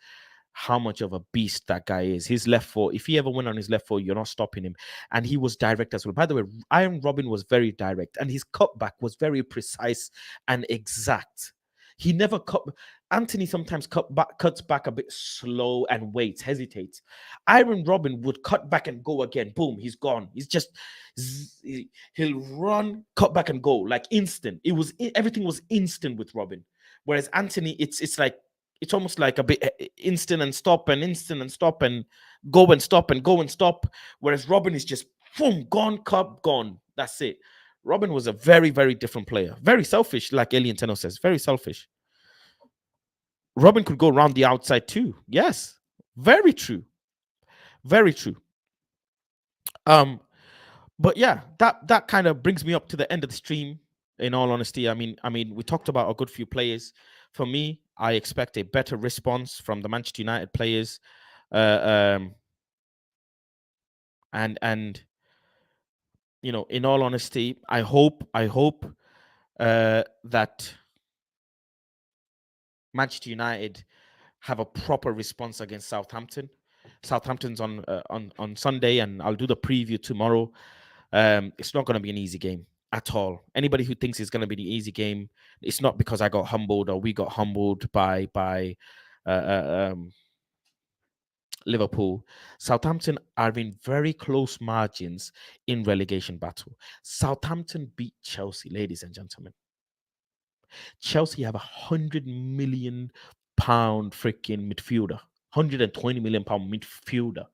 how much of a beast that guy is. His left foot, if he ever went on his left foot, you're not stopping him. And he was direct as well. By the way, Iron Robin was very direct, and his cutback was very precise and exact. He never cut. Antony sometimes cuts back a bit slow and waits, hesitates. Iron Robin would cut back and go again. Boom, he's gone. He's just he'll run, cut back and go like instant. Everything was instant with Robin, whereas Antony, it's like it's almost like a bit instant and stop and instant and stop and go and stop and go and stop. Whereas Robin is just boom, gone, cut, gone. That's it. Robin was a very, very different player. Very selfish, like Alien Tenno says. Very selfish. Robin could go around the outside too. Yes. Very true. Very true. But yeah, that kind of brings me up to the end of the stream, in all honesty. I mean, we talked about a good few players. For me, I expect a better response from the Manchester United players. And in all honesty, I hope that Manchester United have a proper response against Southampton. Southampton's on Sunday, and I'll do the preview tomorrow. It's not going to be an easy game at all. Anybody who thinks it's going to be an easy game, it's not because I got humbled or we got humbled by Liverpool. Southampton are in very close margins in relegation battle. Southampton beat Chelsea, ladies and gentlemen. Chelsea have £100 million freaking midfielder, £120 million midfielder.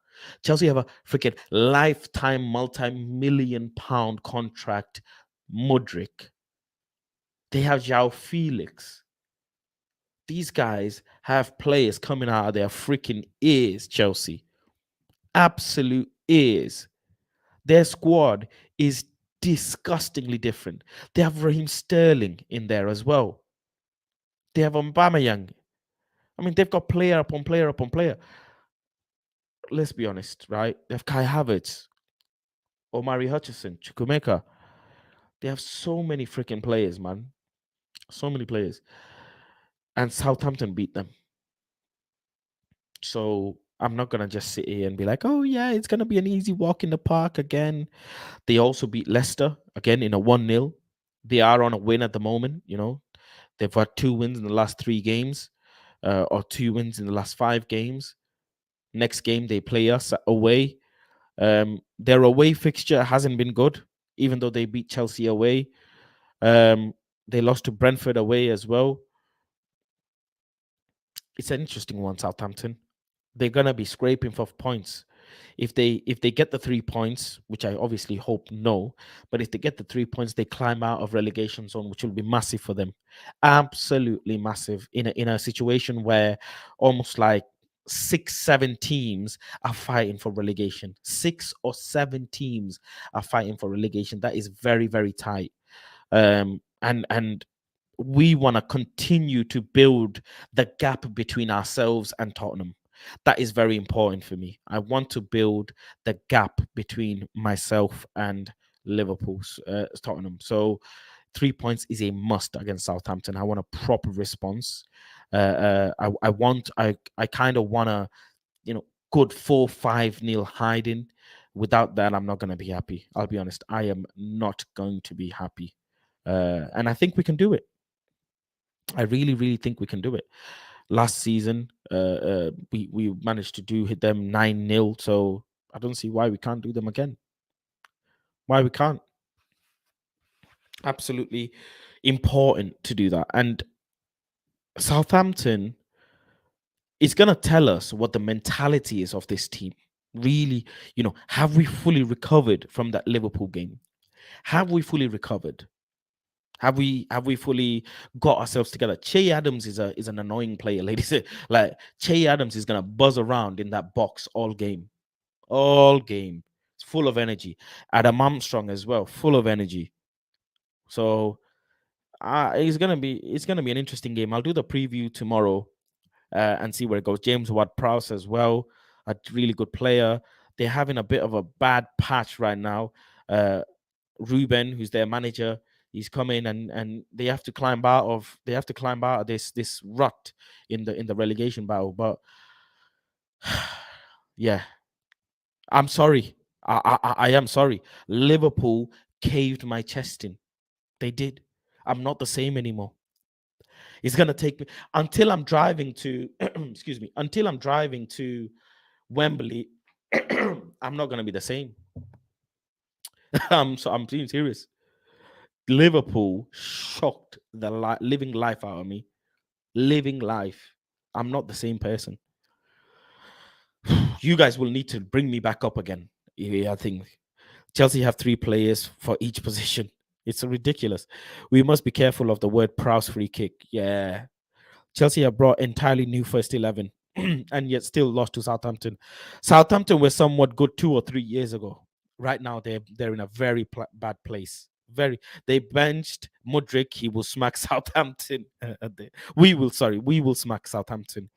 Chelsea have a freaking lifetime multi-million pound contract, Mudryk. They have João Felix. These guys have players coming out of their freaking ears, Chelsea. Absolute ears. Their squad is disgustingly different. They have Raheem Sterling in there as well. They have Aubameyang. I mean, they've got player upon player upon player. Let's be honest, right? They have Kai Havertz, Omari Hutchinson, Chukwuemeka. They have so many freaking players, man. So many players. And Southampton beat them. So I'm not going to just sit here and be like, oh, yeah, it's going to be an easy walk in the park again. They also beat Leicester, again, in a 1-0. They are on a win at the moment, you know. They've had 2 wins in the last 3 games, or 2 wins in the last 5 games. Next game, they play us away. Their away fixture hasn't been good, even though they beat Chelsea away. They lost to Brentford away as well. It's an interesting one, Southampton. They're gonna be scraping for points. If they get the 3 points, which I obviously hope no, but if they get the 3 points, they climb out of relegation zone, which will be massive for them. Absolutely massive in a situation where almost like 6-7 teams are fighting for relegation. 6 or 7 teams are fighting for relegation. That is very, very tight. And we want to continue to build the gap between ourselves and Tottenham. That is very important for me. I want to build the gap between myself and Liverpool's Tottenham. So 3 points is a must against Southampton. I want a proper response. I kind of want a, good 4-5-0 hiding. Without that, I'm not going to be happy. I'll be honest. I am not going to be happy. And I think we can do it. I really, really think we can do it. Last season, we managed to hit them 9-0. So I don't see why we can't do them again. Why we can't. Absolutely important to do that. And Southampton is going to tell us what the mentality is of this team. Really, have we fully recovered from that Liverpool game? Have we fully recovered? Have we fully got ourselves together? Che Adams is an annoying player, ladies. Like Che Adams is gonna buzz around in that box all game. It's full of energy. Adam Armstrong as well, full of energy. So it's gonna be an interesting game. I'll do the preview tomorrow and see where it goes. James Ward-Prowse as well, a really good player. They're having a bit of a bad patch right now. Ruben, who's their manager, he's coming and they have to climb out of this rut in the relegation battle. But yeah, I'm sorry. I am sorry. Liverpool caved my chest in. They did. I'm not the same anymore. It's gonna take me until I'm driving to excuse me, until I'm driving to Wembley. I'm not gonna be the same. I'm being serious. Liverpool shocked the living life out of me. Living life. I'm not the same person. You guys will need to bring me back up again. I think Chelsea have 3 players for each position. It's ridiculous. We must be careful of the word Prowse free kick. Yeah. Chelsea have brought entirely new first 11 and yet still lost to Southampton. Southampton were somewhat good 2 or 3 years ago. Right now, they're in a very bad place. They benched Mudryk. He will smack Southampton. We will smack Southampton.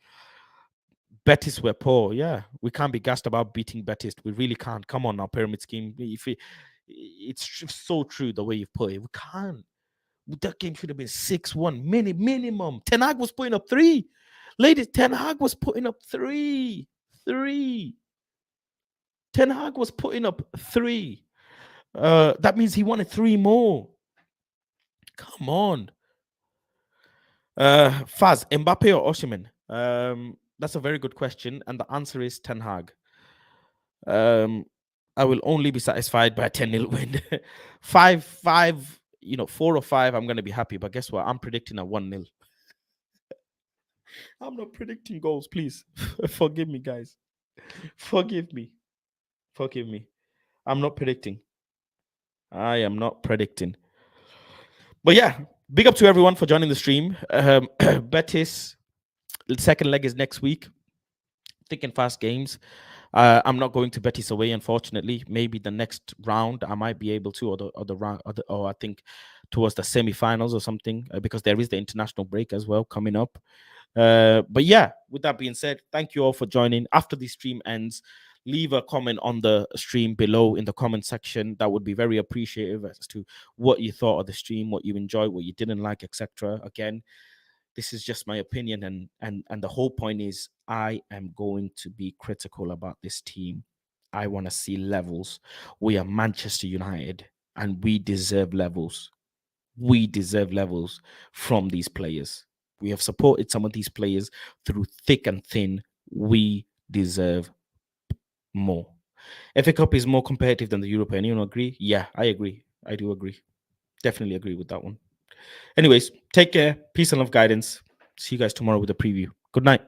Betis were poor. Yeah, we can't be gassed about beating Betis. We really can't. Come on now, pyramid scheme. It's so true the way you've put it. We can't. That game should have been 6-1 minimum. Ten Hag was putting up 3. Ladies, Ten Hag was putting up 3. Ten Hag was putting up 3. That means he wanted 3 more. Come on. Faz, Mbappe or Osimhen? That's a very good question, and the answer is Ten Hag. I will only be satisfied by a 10-0 win. 5-5, 4 or 5, I'm going to be happy. But guess what? I'm predicting a 1-0. I'm not predicting goals, please. Forgive me, guys. Forgive me. I'm not predicting. I am not predicting. But yeah, big up to everyone for joining the stream. Betis The second leg is next week. Thick and fast games. I'm not going to Betis away, unfortunately. Maybe the next round I might be able to, or I think towards the semi-finals or something, because there is the international break as well coming up. But yeah, with that being said, thank you all for joining. After the stream ends, leave a comment on the stream below in the comment section. That would be very appreciative as to what you thought of the stream, what you enjoyed, what you didn't like, etc. Again, this is just my opinion, and the whole point is I am going to be critical about this team. I want to see levels. We are Manchester United and we deserve levels. We deserve levels from these players. We have supported some of these players through thick and thin. We deserve more. FA Cup is more competitive than the Europa. Anyone agree? Yeah, I agree. I do agree. Definitely agree with that one. Anyways, take care. Peace and love guidance. See you guys tomorrow with a preview. Good night.